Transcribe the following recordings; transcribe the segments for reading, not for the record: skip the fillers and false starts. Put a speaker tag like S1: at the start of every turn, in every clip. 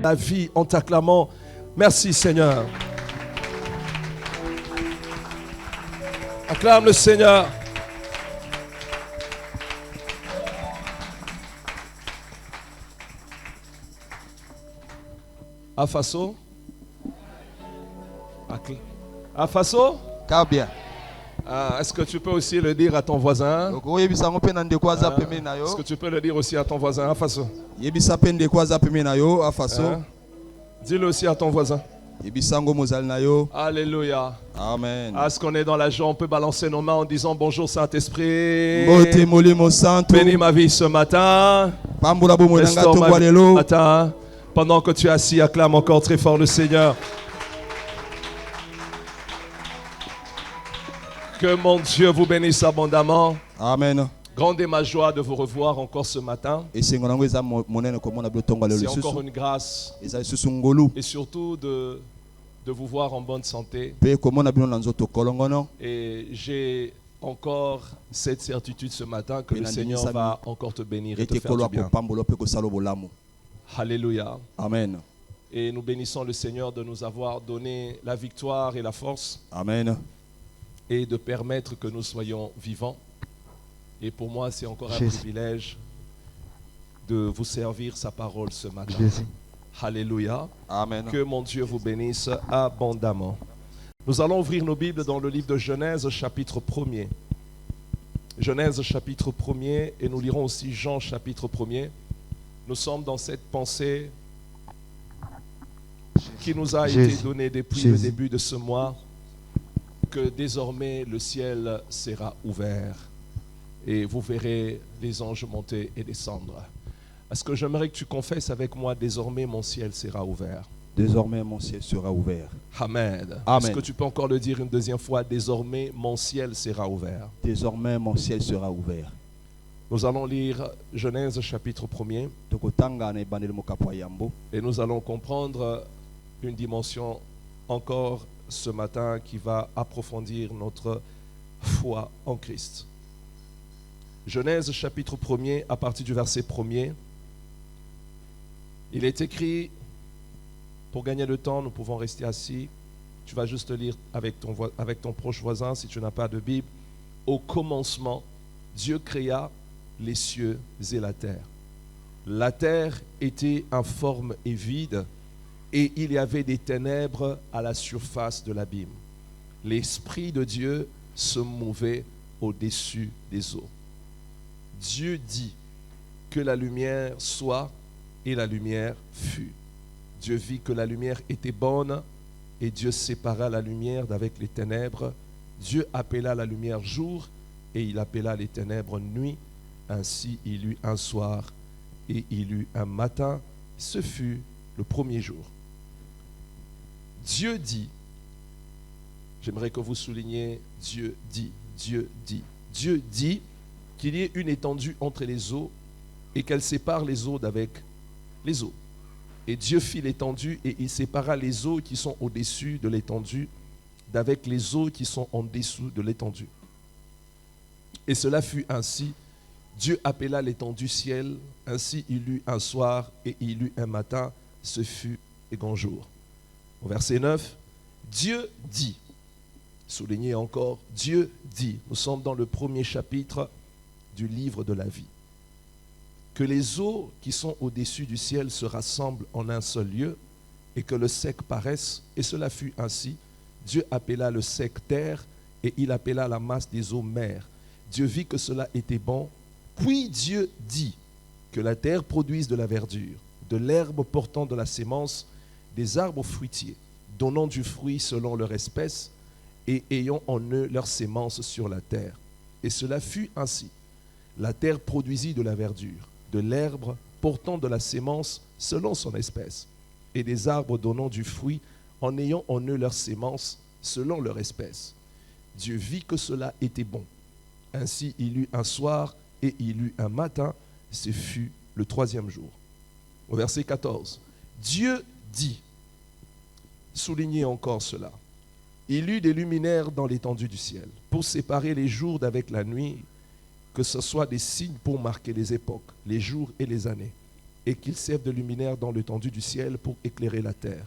S1: la vie en t'acclamant. Merci Seigneur. Acclame le Seigneur. Afaso. Afaso.
S2: Kabia.
S1: Est-ce que tu peux aussi le dire à ton voisin? Est-ce que tu peux le dire aussi à ton voisin? Afaso. Dis-le aussi à ton voisin. Alléluia.
S2: Amen.
S1: Est-ce qu'on est dans la joie? On peut balancer nos mains en disant bonjour Saint-Esprit. Bénis ma vie ce matin. Restaure ma vie ce matin. Pendant que tu es assis, acclame encore très fort le Seigneur. Que mon Dieu vous bénisse abondamment.
S2: Amen.
S1: Grande est ma joie de vous revoir encore ce matin. C'est encore une grâce. Et surtout de vous voir en bonne santé. Et j'ai encore cette certitude ce matin que le Seigneur va encore te bénir et te faire du bien. Alléluia.
S2: Amen.
S1: Et nous bénissons le Seigneur de nous avoir donné la victoire et la force.
S2: Amen.
S1: Et de permettre que nous soyons vivants. Et pour moi, c'est encore un privilège de vous servir sa parole ce matin. Alléluia.
S2: Amen.
S1: Que mon Dieu vous bénisse abondamment. Nous allons ouvrir nos Bibles dans le livre de Genèse, chapitre 1er. Genèse, chapitre 1er, et nous lirons aussi Jean, chapitre 1er. Nous sommes dans cette pensée qui nous a été donnée depuis le début de ce mois, que désormais le ciel sera ouvert et vous verrez les anges monter et descendre. Est-ce que j'aimerais que tu confesses avec moi, désormais mon ciel sera ouvert?
S2: Désormais mon ciel sera ouvert.
S1: Amen.
S2: Amen.
S1: Est-ce que tu peux encore le dire une deuxième fois? Désormais mon ciel sera ouvert.
S2: Désormais mon ciel sera ouvert.
S1: Nous allons lire Genèse chapitre 1er et nous allons comprendre une dimension encore ce matin qui va approfondir notre foi en Christ. Genèse chapitre 1er à partir du verset 1er. Il est écrit, pour gagner le temps, nous pouvons rester assis. Tu vas juste lire avec ton proche voisin si tu n'as pas de Bible. Au commencement, Dieu créa les cieux et la terre. La terre était informe et vide, et il y avait des ténèbres à la surface de l'abîme. L'Esprit de Dieu se mouvait au-dessus des eaux. Dieu dit que la lumière soit, et la lumière fut. Dieu vit que la lumière était bonne, et Dieu sépara la lumière d'avec les ténèbres. Dieu appela la lumière jour, et il appela les ténèbres nuit. Ainsi il eut un soir, et il eut un matin. Ce fut le premier jour. Dieu dit, j'aimerais que vous souligniez, Dieu dit, Dieu dit. Dieu dit qu'il y ait une étendue entre les eaux et qu'elle sépare les eaux d'avec les eaux. Et Dieu fit l'étendue et il sépara les eaux qui sont au-dessus de l'étendue d'avec les eaux qui sont en dessous de l'étendue. Et cela fut ainsi. Dieu appela l'étendue ciel. Ainsi il eut un soir et il eut un matin. Ce fut et grand jour. Au verset 9, Dieu dit, soulignez encore, Dieu dit, nous sommes dans le premier chapitre du livre de la vie, que les eaux qui sont au-dessus du ciel se rassemblent en un seul lieu et que le sec paraisse, et cela fut ainsi. Dieu appela le sec terre et il appela la masse des eaux mer. Dieu vit que cela était bon, puis Dieu dit que la terre produise de la verdure, de l'herbe portant de la sémence, des arbres fruitiers, donnant du fruit selon leur espèce, et ayant en eux leur sémence sur la terre. Et cela fut ainsi. La terre produisit de la verdure, de l'herbe portant de la sémence selon son espèce, et des arbres donnant du fruit, en ayant en eux leur sémence selon leur espèce. Dieu vit que cela était bon. Ainsi il eut un soir et il eut un matin. Ce fut le troisième jour. Au verset 14, Dieu dit, soulignez encore cela, il eut des luminaires dans l'étendue du ciel, pour séparer les jours d'avec la nuit, que ce soit des signes pour marquer les époques, les jours et les années. et qu'ils servent de luminaire dans l'étendue du ciel pour éclairer la terre.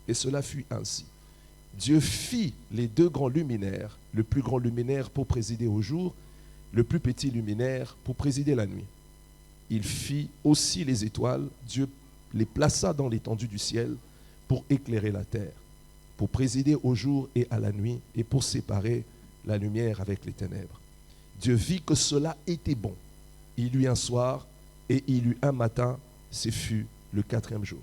S1: Et cela fut ainsi. Dieu fit les deux grands luminaires, le plus grand luminaire pour présider au jour, le plus petit luminaire pour présider la nuit. Il fit aussi les étoiles, Dieu les plaça dans l'étendue du ciel pour éclairer la terre, pour présider au jour et à la nuit, et pour séparer la lumière avec les ténèbres. Dieu vit que cela était bon. Il eut un soir et il eut un matin, ce fut le 4e jour.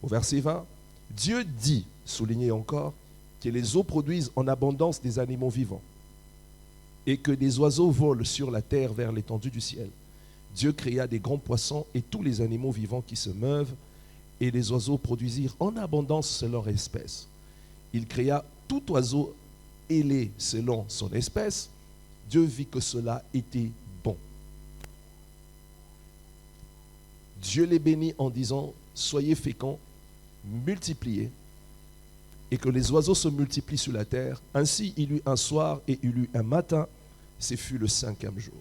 S1: Au verset 20, Dieu dit, soulignez encore, que les eaux produisent en abondance des animaux vivants et que des oiseaux volent sur la terre vers l'étendue du ciel. Dieu créa des grands poissons et tous les animaux vivants qui se meuvent, et les oiseaux produisirent en abondance selon leur espèce. Il créa tout oiseau ailé selon son espèce. Dieu vit que cela était bon. Dieu les bénit en disant, soyez féconds, multipliez, et que les oiseaux se multiplient sur la terre. Ainsi il eut un soir et il eut un matin, ce fut le 5e jour.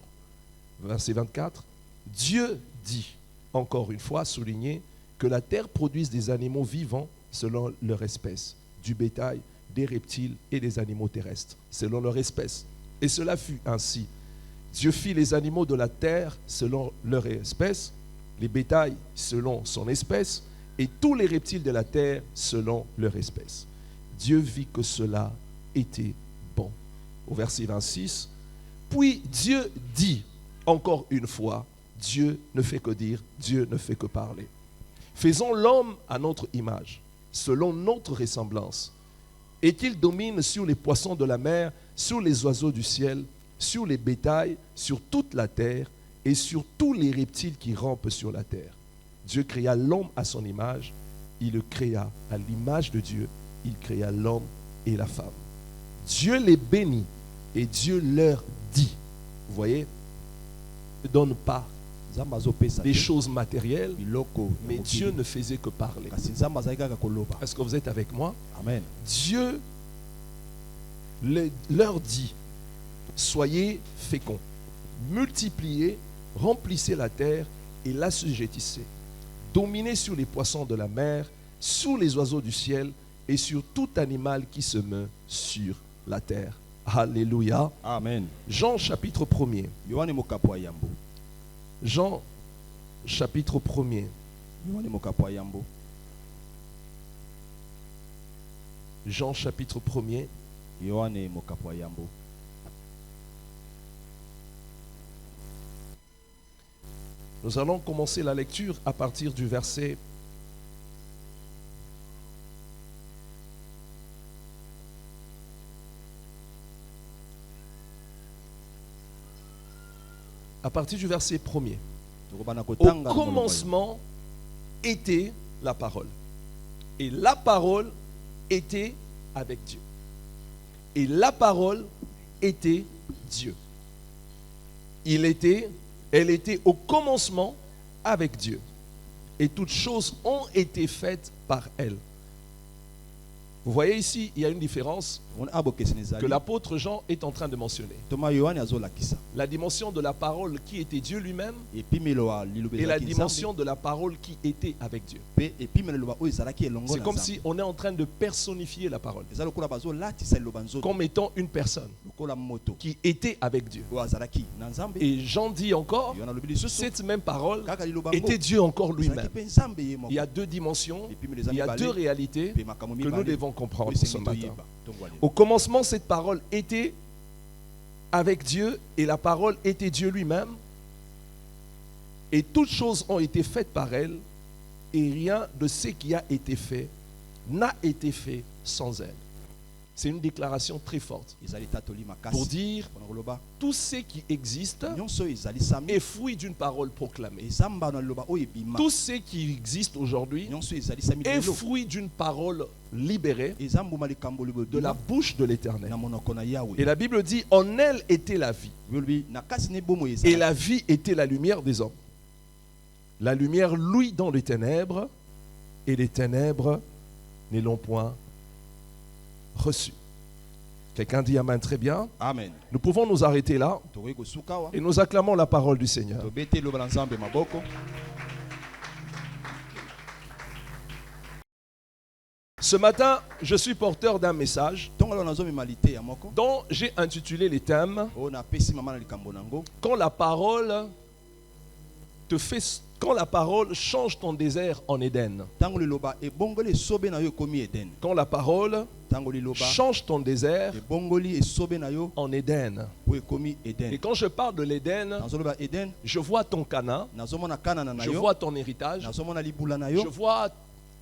S1: Verset 24, Dieu dit, encore une fois, souligné, que la terre produise des animaux vivants selon leur espèce, du bétail, des reptiles et des animaux terrestres, selon leur espèce. Et cela fut ainsi. Dieu fit les animaux de la terre selon leur espèce, les bétails selon son espèce, et tous les reptiles de la terre selon leur espèce. Dieu vit que cela était bon. Au verset 26, puis Dieu dit, encore une fois, Dieu ne fait que dire, Dieu ne fait que parler. Faisons l'homme à notre image, selon notre ressemblance, et qu'il domine sur les poissons de la mer, sur les oiseaux du ciel, sur les bétails, sur toute la terre, et sur tous les reptiles qui rampent sur la terre. Dieu créa l'homme à son image, il le créa à l'image de Dieu, il créa l'homme et la femme. Dieu les bénit et Dieu leur dit. Vous voyez, ne donne pas des choses matérielles, mais Dieu ne faisait que parler. Est-ce que vous êtes avec moi?
S2: Amen.
S1: Dieu leur dit, soyez féconds, multipliez, remplissez la terre et l'assujettissez. Dominez sur les poissons de la mer, sur les oiseaux du ciel et sur tout animal qui se meut sur la terre. Alléluia.
S2: Amen.
S1: Jean chapitre 1er. Jean chapitre 1er. Jean chapitre 1er. Nous allons commencer la lecture à partir du verset 1er. Au commencement était la parole. Et la parole était avec Dieu. Et la parole était Dieu. Elle était au commencement avec Dieu. Et toutes choses ont été faites par elle. Vous voyez ici, il y a une différence que l'apôtre Jean est en train de mentionner. La dimension de la parole qui était Dieu lui-même et la dimension de la parole qui était avec Dieu. C'est comme si on est en train de personnifier la parole comme étant une personne qui était avec Dieu. Et Jean dit encore, cette même parole était Dieu encore lui-même. Il y a deux dimensions, il y a deux réalités que nous devons comprendre ce matin. Au commencement, cette parole était avec Dieu et la parole était Dieu lui-même. Et toutes choses ont été faites par elle et rien de ce qui a été fait n'a été fait sans elle. C'est une déclaration très forte pour dire tout ce qui existe est fruit d'une parole proclamée. Tout ce qui existe aujourd'hui est fruit d'une parole libérée de la bouche de l'Éternel. Et la Bible dit, en elle était la vie. Et la vie était la lumière des hommes. La lumière luit dans les ténèbres et les ténèbres ne l'ont point reçu. Quelqu'un dit amen, très bien.
S2: Amen.
S1: Nous pouvons nous arrêter là et nous acclamons la parole du Seigneur. Ce matin, je suis porteur d'un message dont j'ai intitulé les thèmes quand la parole change ton désert en Éden. Quand la parole change ton désert en Éden. Et quand je parle de l'Éden, je vois ton Canaan, je vois ton héritage, je vois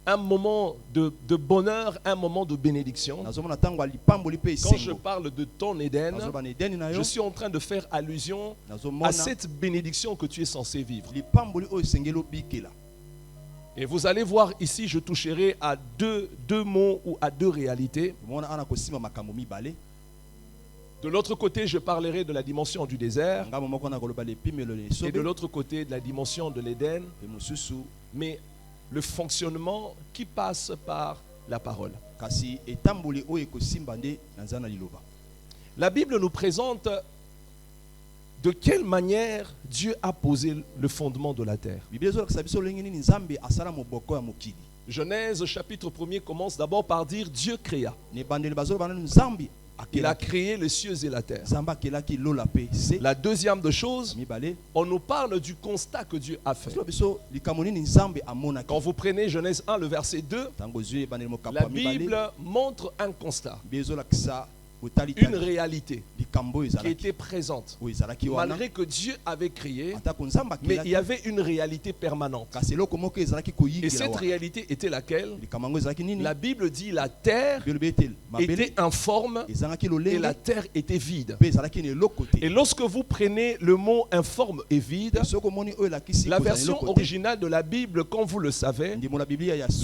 S1: un moment de bonheur, un moment de bénédiction. Quand je parle de ton Éden, je suis en train de faire allusion à cette bénédiction que tu es censé vivre. Et vous allez voir ici, je toucherai à deux mots ou à deux réalités. De l'autre côté, je parlerai de la dimension du désert. Et de l'autre côté, de la dimension de l'Éden. Mais le fonctionnement qui passe par la parole. La Bible nous présente de quelle manière Dieu a posé le fondement de la terre. Genèse chapitre 1er commence d'abord par dire Dieu créa. Il a créé les cieux et la terre. La deuxième des choses, on nous parle du constat que Dieu a fait. Quand vous prenez Genèse 1, le verset 2, la Bible montre un constat, une réalité qui était présente. Malgré que Dieu avait créé, mais il y avait une réalité permanente. Et cette réalité était laquelle? La Bible dit la terre était informe et la terre était vide. Et lorsque vous prenez le mot informe et vide, la version originale de la Bible, comme vous le savez,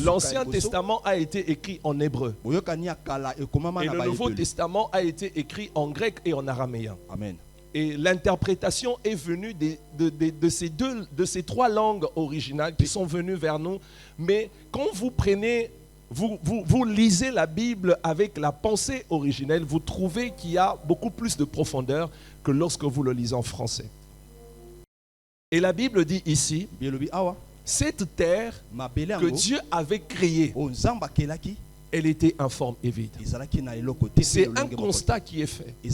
S1: l'Ancien Testament a été écrit en hébreu. Et le Nouveau Testament a été écrit en grec et en araméen.
S2: Amen.
S1: Et l'interprétation est venue de ces trois langues originales qui sont venues vers nous. Mais quand vous prenez, vous lisez la Bible avec la pensée originelle, vous trouvez qu'il y a beaucoup plus de profondeur que lorsque vous le lisez en français. Et la Bible dit ici, cette terre que Dieu avait créée, elle était informe et vide. C'est un constat qui est fait. Et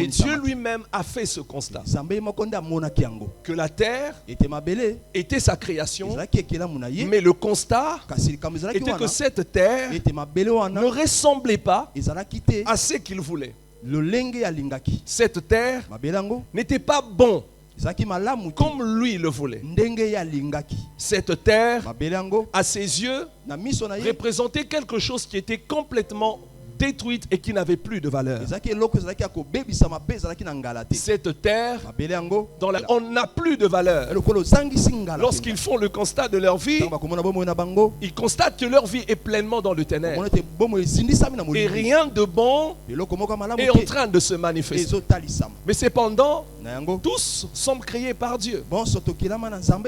S1: Dieu lui-même a fait ce constat. Que la terre était sa création. Mais le constat était que cette terre ne ressemblait pas à ce qu'il voulait. Cette terre n'était pas bon comme lui le voulait. Cette terre, à ses yeux, représentait quelque chose qui était complètement détruite et qui n'avait plus de valeur. Cette terre, on n'a plus de valeur. Lorsqu'ils font le constat de leur vie, ils constatent que leur vie est pleinement dans le ténèbre. Et rien de bon est en train de se manifester. Mais cependant, tous sont créés par Dieu.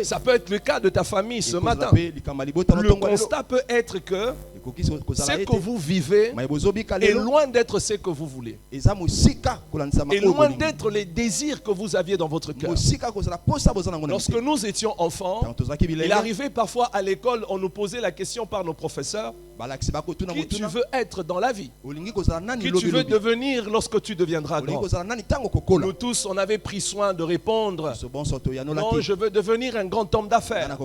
S1: Ça peut être le cas de ta famille ce matin. Le constat peut être que ce que vous vivez est loin d'être ce que vous voulez. Et loin d'être les désirs que vous aviez dans votre cœur. Lorsque nous étions enfants, il arrivait parfois à l'école, on nous posait la question par nos professeurs: qui tu veux être dans la vie? Qui tu veux devenir lorsque tu deviendras grand? Nous tous, on avait pris soin de répondre: non, je veux devenir un grand homme d'affaires.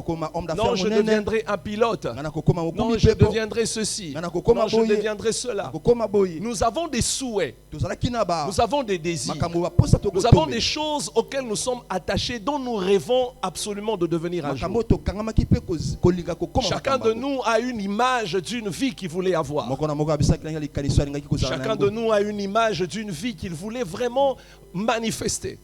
S1: Non, je deviendrai un pilote. Non, je deviendrai ceci. Non, je deviendrai cela. Nous avons des souhaits. Nous avons des désirs. Nous avons des choses auxquelles nous sommes attachés, dont nous rêvons absolument de devenir un jour. Chacun de nous a une image d'une vie qu'il voulait avoir. Chacun de nous a une image d'une vie qu'il voulait vraiment manifester.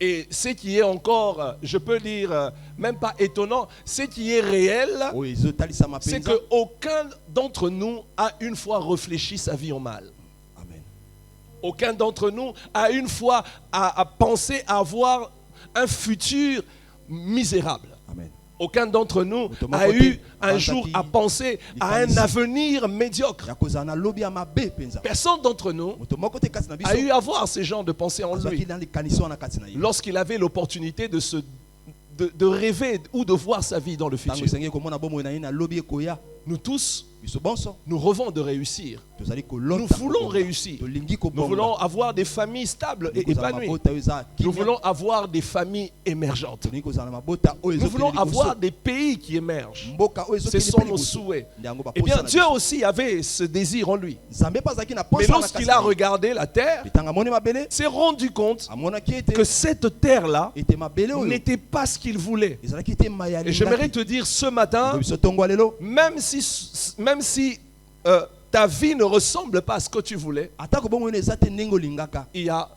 S1: Et ce qui est encore, je peux dire, même pas étonnant, ce qui est réel, c'est qu'aucun d'entre nous a une fois réfléchi sa vie en mal.
S2: Amen.
S1: Aucun d'entre nous a une fois à penser à avoir un futur misérable.
S2: Amen.
S1: Aucun d'entre nous a eu un jour à penser à un avenir médiocre. Personne d'entre nous a eu à avoir ce genre de pensée en lui lorsqu'il avait l'opportunité de rêver ou de voir sa vie dans le futur. Nous tous,
S2: biso bonso
S1: nous rêvons de réussir.
S2: tozali
S1: Nous
S2: kolonda
S1: voulons réussir.
S2: tolingi
S1: Nous
S2: kobonga
S1: voulons avoir des familles stables et
S2: kozala
S1: épanouies.
S2: mabota oyo eza
S1: Nous
S2: kimia.
S1: voulons avoir des familles émergentes.
S2: tolingi kozala na mabota oyo
S1: Nous voulons
S2: ezokende liboso.
S1: avoir des pays qui émergent.
S2: Mboka oyo
S1: Ce
S2: ezokende
S1: sont
S2: mpe
S1: nos
S2: liboso.
S1: souhaits.
S2: Nde yango
S1: Eh bien,
S2: baposa na
S1: Dieu
S2: biso.
S1: aussi avait ce désir en lui.
S2: Nzambe mpe azalaki na
S1: Mais
S2: posa na
S1: lorsqu'il
S2: kasi
S1: a
S2: na ye.
S1: regardé la terre,
S2: Ntango amoni mabele
S1: s'est rendu compte
S2: amonaki ete
S1: que cette terre-là
S2: ete mabele oyo
S1: n'était pas ce qu'il voulait.
S2: ezalaki te mai ya
S1: Et j'aimerais
S2: lingaki.
S1: te dire ce matin,
S2: biso tongo lelo
S1: même si ta vie ne ressemble pas à ce que tu voulais,
S2: atako bongo ene eza te ndenge olingaka
S1: il y a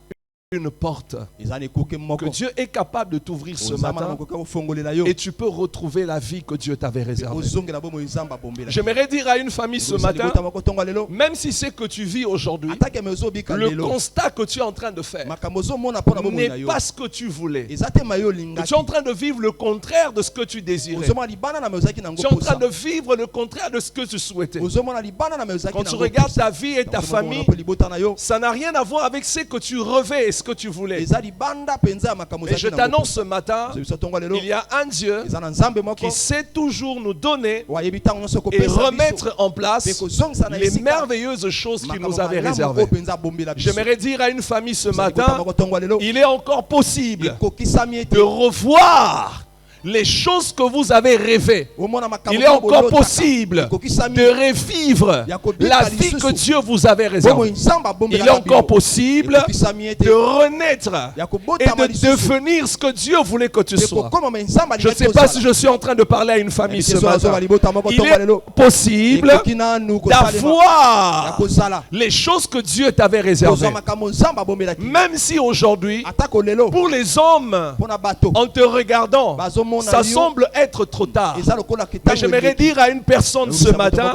S1: une porte
S2: eza na ekuke
S1: que
S2: moko
S1: Dieu est capable de t'ouvrir ce
S2: ozama na
S1: matin
S2: makoka kofongolela yo
S1: et tu peux retrouver la vie que Dieu t'avait réservée.
S2: ozongela bomo nzambe abombela
S1: J'aimerais dire à une famille ce matin,
S2: moko tongo lelo
S1: même si c'est que tu vis aujourd'hui,
S2: atake me ozobika
S1: le
S2: lelo
S1: constat que tu es en train de faire
S2: makambo ozomona mpona bomo na
S1: n'est
S2: yo
S1: pas ce que tu voulais.
S2: eza te mai
S1: Que
S2: olingaki
S1: tu es en train de vivre le contraire de ce que tu désirais.
S2: ozomona libana na me ozalaki nango
S1: Tu es en train
S2: posa
S1: de vivre le contraire de ce que tu souhaitais.
S2: ozomona libana na me ozalaki
S1: Quand tu
S2: nango
S1: regardes
S2: posa.
S1: ta vie et ta
S2: Ozomona
S1: famille,
S2: mpe libota na yo
S1: ça n'a rien à voir avec ce que tu rêvais et ce que tu voulais.
S2: eza libanda penza ya makambo
S1: Et je
S2: ozalaki nango
S1: t'annonce ce matin,
S2: posa. biso tongo lelo
S1: il y a un Dieu
S2: eza na nzambe moko
S1: qui sait toujours nous donner
S2: wayebi ntango nyonso
S1: et
S2: kopesa biso
S1: remettre en place
S2: mpe kozongisa na
S1: les
S2: esika
S1: merveilleuses choses qu'il
S2: makambo
S1: nous avait
S2: malamu
S1: réservées.
S2: oyo penza abombela biso.
S1: J'aimerais dire à une famille ce
S2: Tozali kotanga
S1: matin,
S2: moko tongo lelo
S1: il est encore possible
S2: ekokisami ete
S1: de revoir les choses que vous avez rêvées.
S2: omona makambo
S1: Il est encore
S2: bolotaka.
S1: possible
S2: Ekokisami
S1: de revivre la vie que Dieu vous avait
S2: bomo
S1: réservée.
S2: nzambe
S1: Il
S2: abombela
S1: est encore possible
S2: ekokisami ete
S1: de renaître
S2: ya
S1: et
S2: kobotama
S1: de
S2: lisusu
S1: devenir ce que Dieu voulait que tu sois.
S2: ekokoma nzambe
S1: Je ne sais pas si je suis en train de parler à une famille ce matin. Il est possible d'avoir les choses que Dieu t'avait réservées. Même si aujourd'hui,
S2: atako lelo
S1: pour les hommes,
S2: mpona bato
S1: en te regardant,
S2: bazomona
S1: ça
S2: yo
S1: semble être trop tard.
S2: eza lokola
S1: Mais j'aimerais dire à une personne ce matin,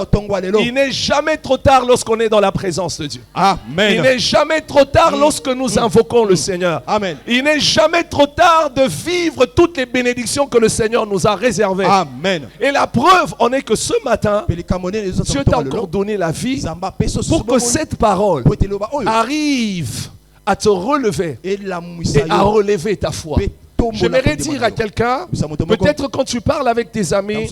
S1: il n'est jamais trop tard lorsqu'on est dans la présence de Dieu. Il
S2: amen
S1: n'est jamais trop tard lorsque nous invoquons le Seigneur.
S2: amen
S1: Il n'est jamais trop tard de vivre toutes les bénédictions que le Seigneur nous a réservées.
S2: amen
S1: Et la preuve en est que ce matin,
S2: pelika monene ezo
S1: Dieu t'a encore donné la vie
S2: nzamba peso
S1: pour que cette parole
S2: po eteloba oyo
S1: arrive à te relever
S2: elamwisa
S1: et à
S2: yo
S1: relever ta foi. J'aimerais dire à quelqu'un, peut-être quand tu parles avec tes amis,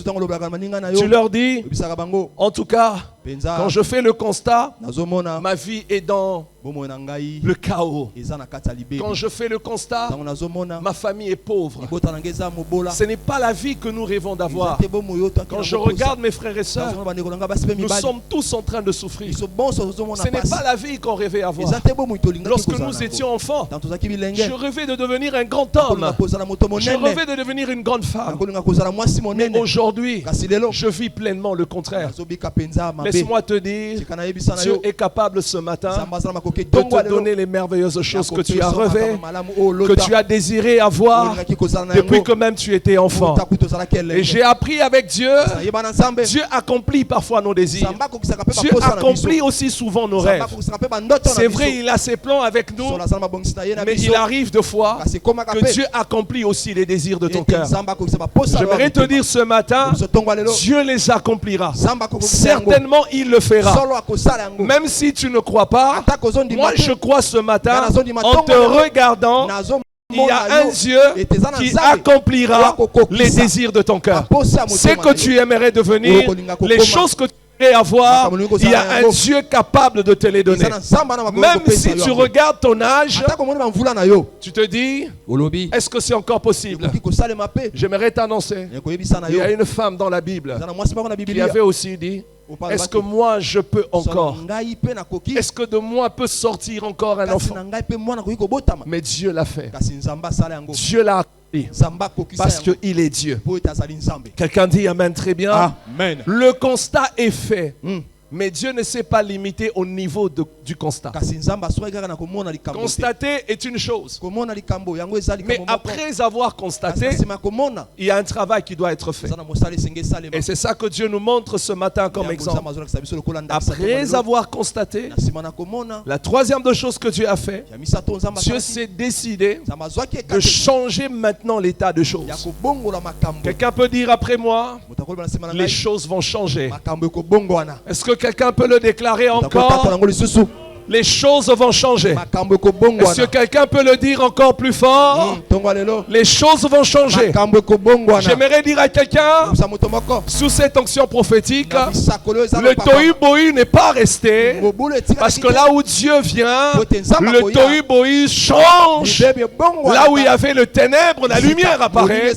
S1: tu leur dis,
S2: bisaka bango
S1: en tout cas,
S2: penza
S1: quand je fais le constat,
S2: nazomona
S1: ma vie est dans
S2: bomo na ngai
S1: le chaos.
S2: eza na kati ya libebi
S1: Quand je fais le constat,
S2: ntango nazomona
S1: ma famille est pauvre.
S2: libota na ngai eza mobola
S1: Ce n'est pas la vie que nous rêvons d'avoir.
S2: eza te bomo yo toaki
S1: Quand
S2: na
S1: je
S2: mokosa.
S1: regarde mes frères et sœurs,
S2: nazomona bandeko na ngai basi mpe
S1: nous
S2: mibali
S1: sommes tous en train de souffrir.
S2: biso bonso tozomona
S1: Ce n'est
S2: pasi
S1: pas la vie qu'on rêvait avoir.
S2: eza te bomo tolingaki
S1: Lorsque
S2: kozala
S1: nous
S2: nango.
S1: étions enfants,
S2: ntango tozalaki bilenge
S1: je rêvais de devenir un grand
S2: nakolinga
S1: homme.
S2: kozala moto
S1: Je
S2: monene
S1: rêvais de devenir une grande femme.
S2: nakolinga kozala mwasi
S1: Mais
S2: monene
S1: aujourd'hui,
S2: kasi lelo
S1: je vis pleinement le contraire.
S2: nazobika penza mabe
S1: Laisse-moi te dire,
S2: tika nayebisa na
S1: Dieu
S2: yo
S1: est capable ce matin
S2: nzambe azala makoki
S1: de
S2: tongo
S1: te
S2: lelo
S1: donner les merveilleuses choses que tu as
S2: Yakopesa
S1: rêvées,
S2: makambo malamu oyo
S1: que
S2: olota.
S1: tu as désiré avoir
S2: Olingaki kozala na
S1: depuis
S2: yango.
S1: que même tu étais enfant.
S2: Otaku tozalaki
S1: Et
S2: elenge.
S1: j'ai appris avec Dieu,
S2: Nayeba na nzambe
S1: Dieu accomplit parfois nos désirs.
S2: nzambe akokisaka mpe
S1: Dieu
S2: baposa na biso
S1: accomplit aussi souvent nos
S2: nzambe
S1: rêves.
S2: akokisaka mpe bandoto na
S1: C'est
S2: biso
S1: vrai, il a ses plans avec nous,
S2: solo azala mabongisi na ye na
S1: mais
S2: biso
S1: il arrive de fois
S2: kasi ekomaka
S1: que
S2: mpe
S1: Dieu accomplit aussi les désirs de ton
S2: ete
S1: cœur.
S2: nzambe akokisa baposa na yo
S1: J'aimerais
S2: ya
S1: te
S2: motema.
S1: dire ce matin,
S2: biso tongo lelo
S1: Dieu les accomplira.
S2: nzambe akokokisa yango
S1: Certainement, il le fera.
S2: solo akosala yango
S1: Même si tu ne crois pas,
S2: ata kozondima
S1: moi
S2: te
S1: je crois ce matin,
S2: Nazondima
S1: en te
S2: tongo lelo.
S1: regardant,
S2: nazomona
S1: il y a un
S2: yo
S1: Dieu
S2: ete eza na
S1: qui
S2: nzambe
S1: accomplira
S2: akokokisa
S1: les désirs de ton cœur.
S2: baposa ya
S1: Ce
S2: motema
S1: que
S2: na
S1: tu
S2: yo.
S1: aimerais devenir, les choses que tu aimerais avoir, il y a un Dieu capable de te les donner.
S2: eza na nzambe wana makoki
S1: Même
S2: kopesa
S1: si
S2: yo
S1: tu
S2: yango.
S1: regardes ton âge,
S2: ata komoni bamvula na yo
S1: tu te dis,
S2: olobi
S1: est-ce que c'est encore possible?
S2: ekoki kosalema mpe
S1: J'aimerais t'annoncer,
S2: ekoyebisa na
S1: il y
S2: yo
S1: a une femme dans la Bible
S2: eza na mwasi moko na
S1: qui
S2: bibilia
S1: avait aussi dit, est-ce que moi je peux encore?
S2: ngai mpe nakoki
S1: Est-ce que de moi peut sortir encore un
S2: kasi
S1: enfant?
S2: na ngai mpe mwana akoki kobotama
S1: Mais Dieu l'a fait.
S2: kasi nzambe asala yango
S1: Dieu l'a accompli
S2: nzambe akokisa
S1: parce
S2: yango
S1: qu'il est Dieu.
S2: po ete azali nzambe
S1: Quelqu'un dit Amen, très bien.
S2: amen
S1: Le constat est fait.
S2: Mm.
S1: Mais Dieu ne s'est pas limité au niveau du constat.
S2: kasi nzambe aswaki kaka na komona likambo te
S1: Constater est une chose.
S2: komona likambo yango eza
S1: Mais
S2: likambo moko
S1: après avoir
S2: kasi
S1: constaté,
S2: na nsima ya komona
S1: il y a un travail qui doit être fait.
S2: eza na mosala esenge esalema
S1: Et c'est ça que Dieu nous montre ce matin comme
S2: Yango
S1: exemple.
S2: nzambe azolakisa biso lokola ndakisa
S1: Après
S2: tongo lelo.
S1: avoir constaté,
S2: na nsima na komona
S1: la troisième des choses que Dieu a fait,
S2: ya misato nzambe
S1: Dieu
S2: asalaki
S1: s'est décidé
S2: nzambe azwaki
S1: de
S2: ekate
S1: changer maintenant l'état de
S2: ya
S1: choses.
S2: kobongola makambo
S1: Quelqu'un peut dire après moi,
S2: moto akoloba na nsima na
S1: les
S2: ngai
S1: choses vont changer.
S2: makambo ekobongwana
S1: Est-ce que quelqu'un peut le déclarer
S2: moto akotatola
S1: encore?
S2: yango lisusu
S1: Les choses vont changer.
S2: makambo
S1: Est-ce que
S2: ekobongwana.
S1: quelqu'un peut le dire encore plus fort?
S2: Ntongo lelo
S1: Les choses vont changer.
S2: makambo ekobongwana.
S1: J'aimerais dire à quelqu'un,
S2: Musa moto moko
S1: sous cette onction prophétique,
S2: na bisakolo eza
S1: le
S2: na papa.
S1: tohu bohu n'est pas resté.
S2: Mobulu etika
S1: Parce que là où Dieu vient, le tohu bohu change.
S2: Bibebe bongwana.
S1: Là où il y avait le ténèbre, la lumière apparaît.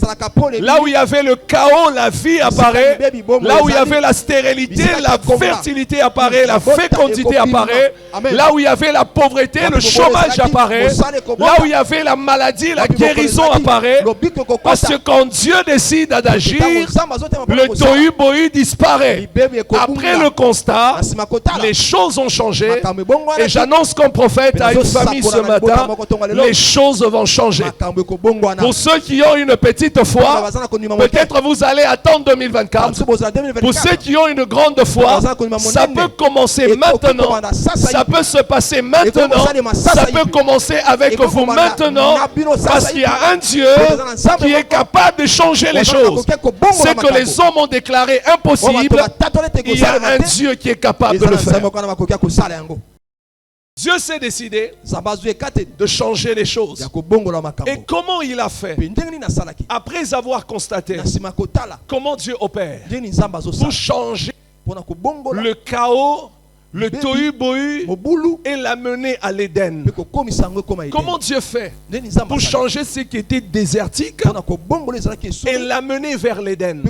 S1: Là où il y avait le chaos, la vie apparaît. Là où il y avait la stérilité, la fertilité apparaît, la fécondité apparaît. Là où il y avait la pauvreté, le chômage apparaît. Là où il y avait la maladie, la guérison apparaît. Parce que quand Dieu décide d'agir, le tohu bohu disparaît. Après le constat, les choses ont changé. Et j'annonce comme prophète à une famille ce matin, les choses vont changer. Pour ceux qui ont une petite foi, peut-être vous allez attendre 2024. Pour ceux qui ont une grande foi, ça peut commencer maintenant. Ça peut se passer maintenant. Ça peut commencer avec vous maintenant. Parce qu'il y a un Dieu qui est capable de changer les choses. Ce que les hommes ont déclaré impossible, il y a un Dieu qui est capable de le faire. Dieu s'est décidé de changer les choses. Et comment il a fait? Après avoir constaté comment Dieu opère pour changer le chaos, le tohu bohu et l'amener à l'Éden. Comment Dieu fait pour changer ce qui était désertique et l'amener vers l'Éden?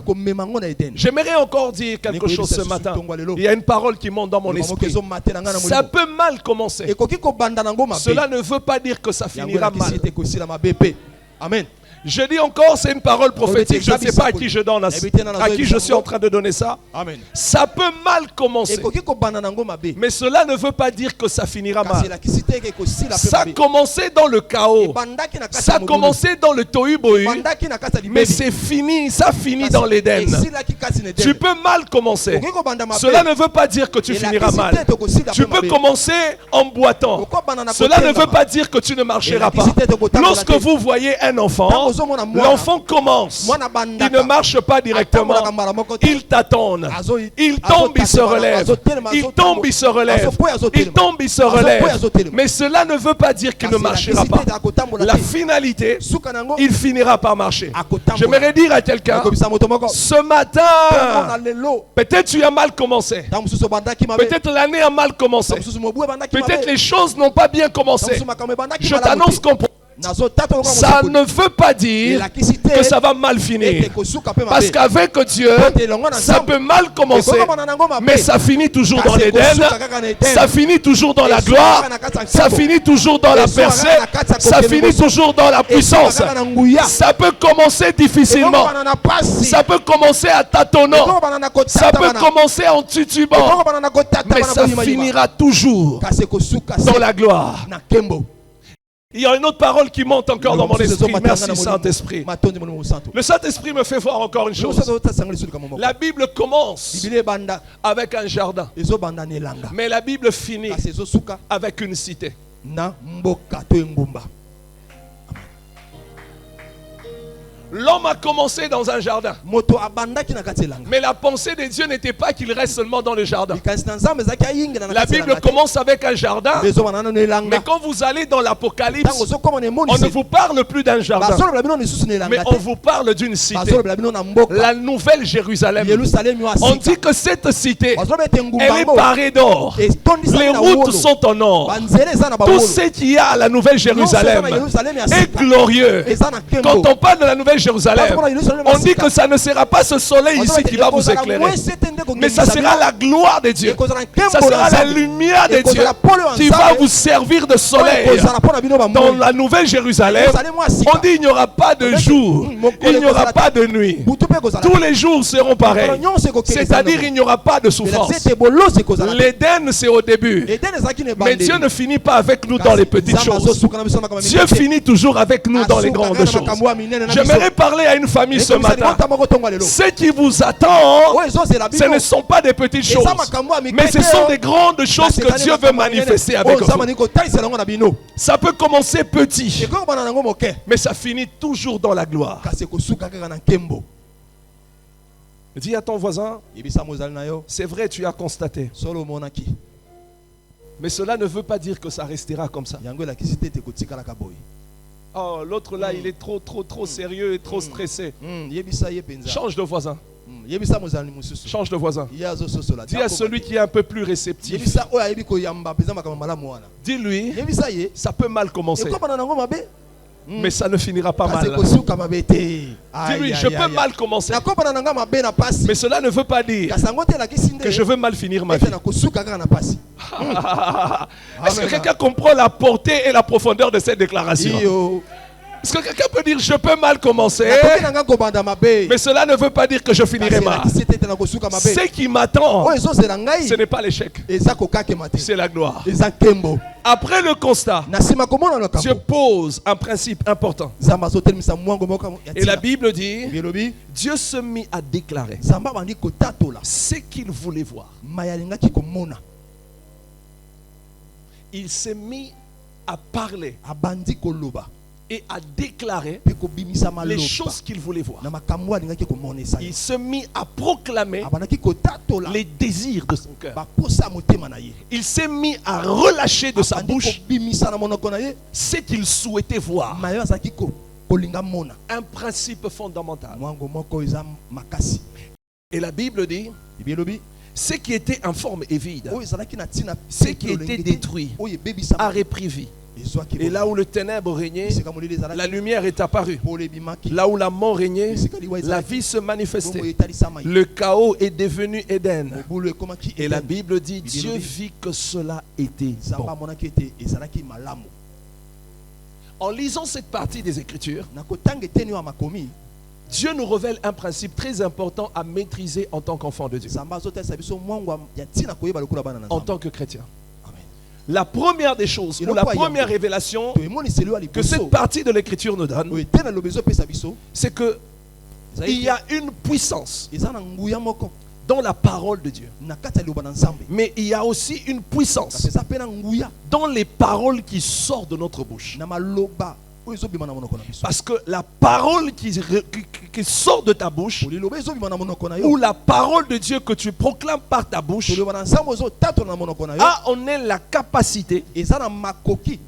S1: J'aimerais encore dire quelque chose ce matin. Il y a une parole qui monte dans mon esprit. Ça peut mal commencer. Cela ne veut pas dire que ça finira mal.
S2: Amen.
S1: Je dis encore, c'est une parole prophétique. Je ne sais pas à qui je donne, à qui je suis en train de donner ça.
S2: Amen.
S1: Ça peut mal commencer. Mais cela ne veut pas dire que ça finira mal. Ça a commencé dans le chaos. Ça a commencé dans le tohu bohu. Mais c'est fini. Ça finit dans l'Éden. Tu peux mal commencer. Cela ne veut pas dire que tu finiras mal. Tu peux commencer en boitant. Cela ne veut pas dire que tu ne marcheras pas. Lorsque vous voyez un enfant, l'enfant commence. Il ne marche pas directement. Il tâtonne. Il tombe, il se relève. Il tombe, il se relève. Il tombe, il se relève. Mais cela ne veut pas dire qu'il ne marchera pas. La finalité, il finira par marcher. J'aimerais dire à quelqu'un, ce matin, peut-être tu as mal commencé. Peut-être l'année a mal commencé. Peut-être les choses n'ont pas bien commencé. Je t'annonce qu'on ça ne veut pas dire que ça va mal finir. Parce qu'avec Dieu, ça peut mal commencer, mais ça finit toujours dans l'Éden, ça finit toujours dans la gloire, ça finit toujours dans la percée, ça finit toujours dans la puissance. Ça peut commencer difficilement, ça peut commencer à tâtonnant, ça peut commencer en titubant, mais ça finira toujours dans la gloire. Il y a une autre parole qui monte encore dans mon esprit. Merci Saint-Esprit. Le Saint-Esprit me fait voir encore une chose. La Bible commence avec un jardin, mais la Bible finit avec une cité. L'homme a commencé dans un jardin. Mais la pensée de Dieu n'était pas qu'il reste seulement dans le jardin. La Bible commence avec un jardin. Mais quand vous allez dans l'Apocalypse, on ne vous parle plus d'un jardin, mais on vous parle d'une cité, la nouvelle Jérusalem. On dit que cette cité, elle est parée d'or. Les routes sont en or. Tout ce qu'il y a à la nouvelle Jérusalem est glorieux. Quand on parle de la nouvelle Jérusalem, on dit que ça ne sera pas ce soleil ici qui va vous éclairer, mais ça sera la gloire de Dieu, ça sera la lumière de Dieu qui va vous servir de soleil. Dans la nouvelle Jérusalem, on dit il n'y aura pas de jour, il n'y aura pas de nuit, tous les jours seront pareils, c'est-à-dire il n'y aura pas de souffrance. L'Éden c'est au début, mais Dieu ne finit pas avec nous dans les petites choses. Dieu finit toujours avec nous dans les grandes choses. J'aimerais parler à une famille ce matin. Ce qui vous attend, ce ne sont pas des petites choses, mais ce sont des grandes choses que Dieu veut manifester avec vous. Ça peut commencer petit, mais ça finit toujours dans la gloire. Dis à ton voisin, c'est vrai, tu as constaté. Mais cela ne veut pas dire que ça restera comme ça.
S2: yango elakisi te ete kotikalaka boye.
S1: Oh, l'autre là, il est trop sérieux et trop stressé.
S2: Yebisa ye penza.
S1: Change de voisin.
S2: Yebisa mozali mosusu.
S1: Change de voisin.
S2: Ye azososola.
S1: Dis à celui qui est un peu plus réceptif.
S2: Yebisa oyo ayebi koyamba penza makambo malamu wana.
S1: Dis-lui,
S2: Yebisa ye.
S1: ça peut mal commencer,
S2: Ekobana nango mabe.
S1: mais ça ne finira pas
S2: Kasi
S1: mal.
S2: kosuka mabe te.
S1: Dis-lui, je peux mal commencer,
S2: Nakobana nanga mabe na pasi.
S1: mais cela ne veut pas dire
S2: Kasi yango te elakisi nde.
S1: que je veux mal finir ma vie.
S2: Ete na kosuka kaka na pasi.
S1: Est-ce que quelqu'un comprend la portée et la profondeur de cette déclaration?
S2: Iyo.
S1: Est-ce que quelqu'un peut dire je peux mal commencer,
S2: Nakoki nanga kobanda mabe.
S1: mais cela ne veut pas dire que je finirai
S2: Kasi
S1: mal.
S2: elakisi te ete na kosuka mabe.
S1: Ce qui m'attend,
S2: Oyo ezozela ngai.
S1: ce n'est pas l'échec,
S2: Eza kokakema te.
S1: c'est la gloire.
S2: Eza nkembo.
S1: Après le constat,
S2: Na nsima komona na
S1: Dieu
S2: kambo.
S1: pose un principe important.
S2: Nzambe azotelemisa mwango moko ya
S1: Et la
S2: ntina.
S1: Bible dit,
S2: Bilobi.
S1: Dieu se mit à déclarer
S2: Nzambe abandi kotatola.
S1: ce qu'il voulait voir.
S2: Maya alingaki komona.
S1: Il s'est mis à parler
S2: Abandi koloba.
S1: et à déclarer
S2: Pe kobimisa
S1: les
S2: maloba.
S1: choses qu'il voulait voir.
S2: Na makambo alingaki komonesa.
S1: Il se mit à proclamer
S2: Abandaki kotatola.
S1: les désirs de son cœur.
S2: Baposa motema na ye.
S1: Il s'est mis à relâcher de sa
S2: Abandi
S1: bouche
S2: kobimisa na monoko na ye.
S1: ce qu'il souhaitait voir.
S2: Maya azaki kolinga mona.
S1: Un principe fondamental.
S2: Mwango moko eza makasi.
S1: Et la Bible dit,
S2: Bilobi.
S1: ce qui était informe et vide,
S2: Oyo ezalaki na tina.
S1: ce qui était détruit,
S2: Oyo bebisa.
S1: a repris vie. Et là où le ténèbre régnait, la lumière est apparue. Là où la mort régnait, la vie se manifestait. Le chaos est devenu Éden. Et la Bible dit, Dieu vit que cela était bon. En lisant cette partie des Écritures, Dieu nous révèle un principe très important à maîtriser en tant qu'enfant de Dieu, en tant que chrétien. La première des choses, ou la première révélation que cette partie de l'Écriture nous donne, c'est que il y a une puissance dans la parole de Dieu. Mais il y a aussi une puissance dans les paroles qui sortent de notre bouche. Parce que la parole qui sort de ta bouche, ou la parole de Dieu que tu proclames par ta bouche, a en elle la capacité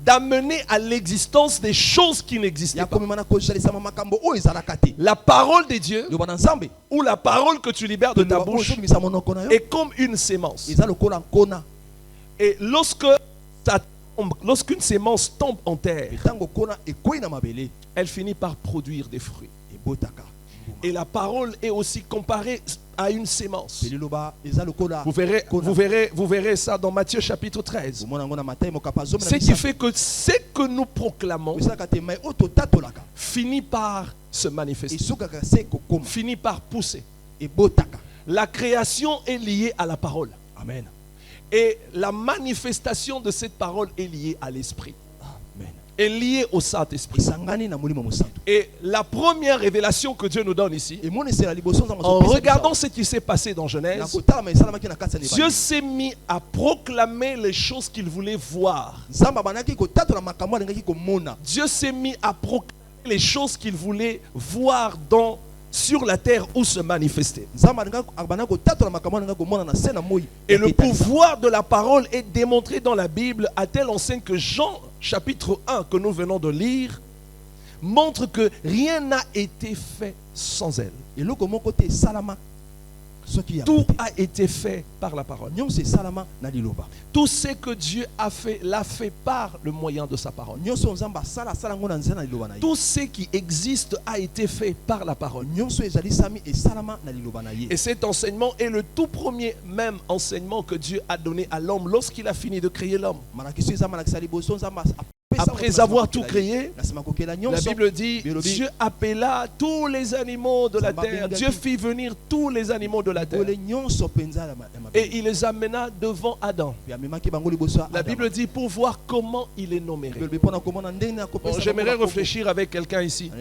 S1: d'amener à l'existence des choses qui n'existaient pas. La parole de Dieu, ou la parole que tu libères de ta bouche, est comme une sémence. Et lorsqu'une sémence tombe en terre, elle finit par produire des fruits. Et la parole est aussi comparée à une sémence. Vous verrez ça dans Matthieu chapitre 13. Ce qui fait que ce que nous proclamons finit par se manifester, finit par pousser. La création est liée à la parole.
S2: Amen.
S1: Et la manifestation de cette parole est liée à l'esprit. Est liée au Saint-Esprit. Et la première révélation que Dieu nous donne ici, en regardant ce qui s'est passé dans Genèse, Dieu s'est mis à proclamer les choses qu'il voulait voir. Dieu s'est mis à proclamer les choses qu'il voulait voir sur la terre où se manifester. Et le pouvoir de la parole est démontré dans la Bible à telle enseigne que Jean chapitre 1 que nous venons de lire montre que rien n'a été fait sans elle. Tout a été fait par la parole. Tout ce que Dieu a fait, l'a fait par le moyen de sa parole. Tout ce qui existe a été fait par la parole. Et cet enseignement est le tout premier même enseignement que Dieu a donné à l'homme lorsqu'il a fini de créer l'homme. Après avoir tout créé, la Bible dit, Dieu appela tous les animaux de la terre. Dieu fit venir tous les animaux de la terre. Et il les amena devant Adam. La Bible dit pour voir comment il les nommerait. Bon, j'aimerais réfléchir avec quelqu'un ici.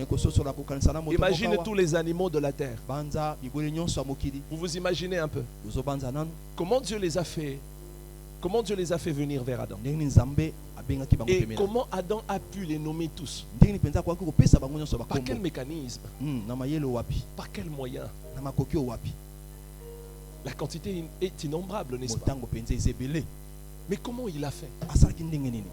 S1: Imaginez tous les animaux de la terre. Vous vous imaginez un peu comment Dieu les a fait? Comment Dieu les a fait venir vers Adam? Et comment Adam a pu les nommer tous? Par quel mécanisme? Par quel moyen? La quantité est innombrable, n'est-ce pas? Mais comment il a fait?
S2: asalaki ndenge nini?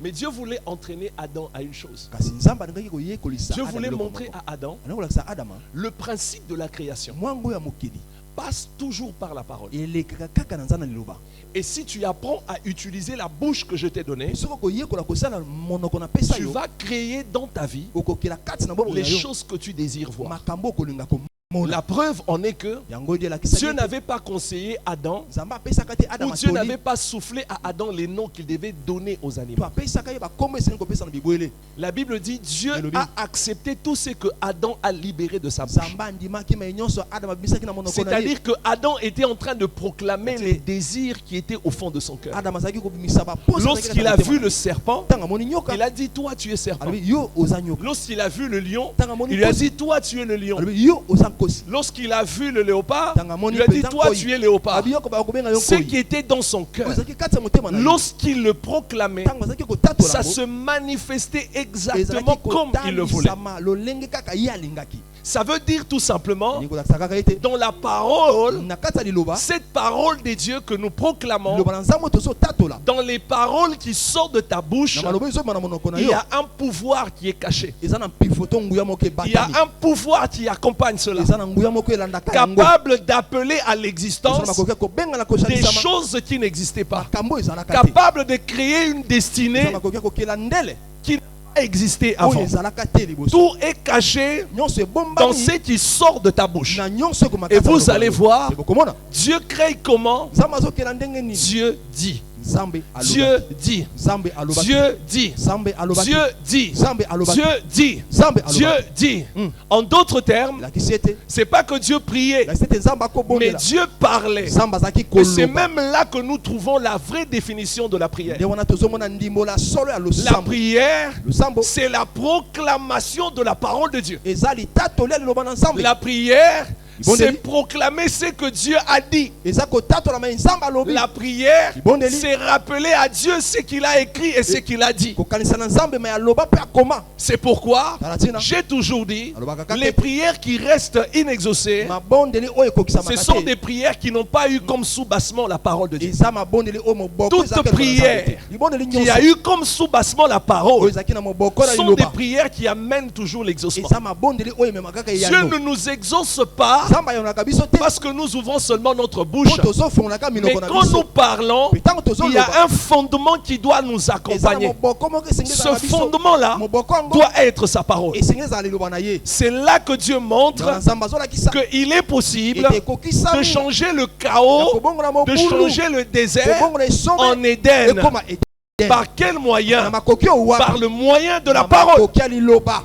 S1: Mais Dieu voulait entraîner Adam à une chose.
S2: Kasi nzambe alingaki koyekolisa
S1: Dieu
S2: Adam
S1: voulait
S2: biloko
S1: montrer
S2: moko.
S1: à Adam
S2: Alingi kolakisa Adama
S1: le principe de la création
S2: mwango ya mokili
S1: passe toujours par la parole.
S2: elekaka kaka na nzana liloba.
S1: Et si tu apprends à utiliser la bouche que je t'ai donnée,
S2: Soko koyekola kosala monoko na pesa
S1: tu
S2: yo
S1: vas créer dans ta vie
S2: okokela kati na bobo
S1: les
S2: na yo
S1: choses que tu désires voir.
S2: makambo kolinga komona.
S1: La preuve en est que
S2: Yango de la kisa
S1: Dieu n'avait pas conseillé Adam,
S2: nzambe apesaka te Adam
S1: ou Dieu
S2: atoli.
S1: n'avait pas soufflé à Adam les noms qu'il devait donner aux
S2: To
S1: animaux.
S2: apesaka ye bakombo esengeli kopesa na bibwele.
S1: La Bible dit Dieu
S2: Elobi.
S1: a accepté tout ce que Adam a libéré de sa bouche.
S2: Nzambe andimaki mai nyonso Adam abisaki na monoko na ye.
S1: C'est-à-dire que Adam était en train de proclamer les désirs qui étaient au fond de son cœur.
S2: Adam azaki kobimisa ba posa.
S1: Lorsqu'il a vu le serpent,
S2: tanga moni nyoka.
S1: il a dit toi tu es serpent.
S2: Alobi yo oza nyoka.
S1: Lorsqu'il a vu le lion,
S2: Tanga
S1: il lui a
S2: kosi.
S1: dit toi tu es le lion.
S2: Alobi yo oza nkosi.
S1: Lorsqu'il a vu le léopard,
S2: Tanga
S1: il
S2: moni
S1: lui a dit
S2: peza
S1: toi
S2: nkoi.
S1: tu es léopard.
S2: Abi yo ko ba kobenga yo
S1: Ce
S2: nkoi.
S1: qui était dans son cœur,
S2: Ozaki kati ya motema na ye.
S1: lorsqu'il le proclamait,
S2: Tanga azaki kotatola
S1: ça
S2: yango.
S1: se manifestait
S2: Ezalaki
S1: exactement comme il le voulait.
S2: kotalisama lolenge kaka ye alingaki.
S1: Ça veut dire tout simplement,
S2: Ni kolakisa kaka ye te.
S1: dans la parole,
S2: Na kati ya liloba
S1: cette parole de Dieu que nous proclamons,
S2: liloba na nzambe tozo tatola.
S1: dans les paroles qui sortent de ta bouche,
S2: Na maloba ezoma na monoko na
S1: il
S2: yo.
S1: y a un pouvoir qui est caché.
S2: Eza na pifoto nguya moko
S1: Il y a
S2: ebatami.
S1: un pouvoir qui accompagne cela,
S2: Eza na nguya moko elandaka yango.
S1: capable d'appeler à
S2: Eza na
S1: l'existence
S2: makoki ya kobenga na
S1: des
S2: kosalisama.
S1: choses qui n'existaient pas,
S2: Makambo ezalaka te.
S1: capable de créer une
S2: Eza
S1: destinée
S2: na makoki ya kokela ndele.
S1: qui n'a pas existé
S2: Oyo
S1: avant.
S2: ezalaka te liboso.
S1: Tout est caché
S2: Nyonso
S1: dans
S2: ebombami.
S1: ce qui sort de ta bouche.
S2: Na nyonso ekomaka
S1: Et
S2: kati ya
S1: vous
S2: monoko
S1: allez
S2: na yo.
S1: voir,
S2: Bokomona.
S1: Dieu crée comment?
S2: Nzambe azokela ndenge nini?
S1: Dieu dit.
S2: Nzambe aloba.
S1: Dieu dit.
S2: Nzambe aloba.
S1: Dieu dit.
S2: Nzambe aloba.
S1: Dieu dit.
S2: Nzambe aloba.
S1: Dieu dit.
S2: Nzambe
S1: Dieu
S2: aloba.
S1: dit.
S2: Mm.
S1: En d'autres termes,
S2: La kisiete.
S1: c'est pas que Dieu priait,
S2: La kisiete nzambe
S1: mais
S2: akobondela.
S1: Dieu parlait.
S2: Nzambe azaki
S1: Et c'est
S2: koloba.
S1: même là que nous trouvons la vraie définition de la prière.
S2: Nde wana tozomona ndimbola solo ya
S1: La
S2: losambo.
S1: prière,
S2: Losambo
S1: c'est la proclamation de la parole de Dieu.
S2: eza litatoli ya liloba na nzambe.
S1: La prière, c'est
S2: Ibondeli.
S1: proclamer ce que Dieu a dit.
S2: Eza kotatola mai nzambe alobi.
S1: La prière,
S2: Ibondeli.
S1: c'est rappeler à Dieu ce qu'il a écrit et ce qu'il a dit.
S2: kokanisa na nzambe mai aloba pe akoma.
S1: C'est pourquoi
S2: Taratina.
S1: j'ai toujours dit,
S2: Alobaka kate.
S1: les prières qui restent inexaucées,
S2: Mabondeli oyo ekokisa
S1: ce sont
S2: makate.
S1: des prières qui n'ont pas eu comme soubassement la parole de Dieu.
S2: Eza mabondeli oyo moboko
S1: Toute
S2: ezalaki na
S1: prière
S2: nzambe te. Libondeli
S1: Qui a
S2: nyonso
S1: eu comme soubassement la
S2: oyo
S1: parole
S2: ezalaki na moboko na
S1: sont des
S2: liloba.
S1: prières qui amènent toujours l'exaucement.
S2: Eza mabondeli oyo ememaka kaka
S1: Dieu
S2: eyano.
S1: ne nous exauce pas
S2: Nzambe ayonaka biso te.
S1: parce que nous ouvrons seulement notre bouche.
S2: Po tozofungolaka
S1: Mais
S2: minoko na
S1: quand nous
S2: biso.
S1: parlons,
S2: Mais ntango
S1: il y a
S2: tozoloba
S1: un fondement qui doit nous
S2: eza na
S1: accompagner.
S2: moboko moko esengeli
S1: Ce
S2: ezala na biso.
S1: fondement-là
S2: Moboko yango
S1: doit être sa parole.
S2: esengeli ezala liloba na ye.
S1: C'est là que Dieu montre
S2: Na nzambe azolakisa
S1: qu'il est possible
S2: ete ekokisami
S1: de changer le
S2: ya
S1: chaos,
S2: kobongola
S1: de
S2: mobulu
S1: changer le désert
S2: kobongola esombe
S1: en Éden.
S2: ekoma Eden.
S1: Par quel
S2: Na
S1: moyen?
S2: makoki oyo wapi?
S1: Par le moyen de la
S2: Na
S1: parole.
S2: makoki ya liloba.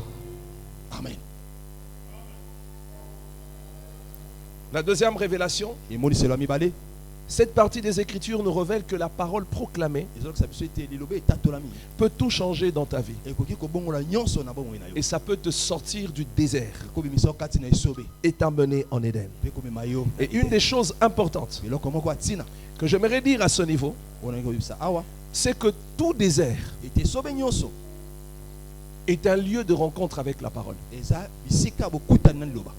S2: Amen.
S1: La deuxième révélation,
S2: emoniselo ya mibale
S1: cette partie des Écritures nous révèle que la parole proclamée
S2: ezolakisa biso ete liloba etatolami
S1: peut tout changer dans ta vie.
S2: ekoki kobongola nyonso na bomoi na yo
S1: Et ça peut te sortir du désert
S2: ekobimisa yo kati na esobe
S1: et t'emmener en Éden.
S2: mpe komema yo
S1: Et une des choses importantes
S2: eloko moko ya ntina
S1: que j'aimerais dire à ce niveau,
S2: oyo nalingi kobimisa awa
S1: c'est que tout désert
S2: ete esobe nyonso
S1: est un lieu de rencontre avec la parole.
S2: eza bisika bokutani na liloba.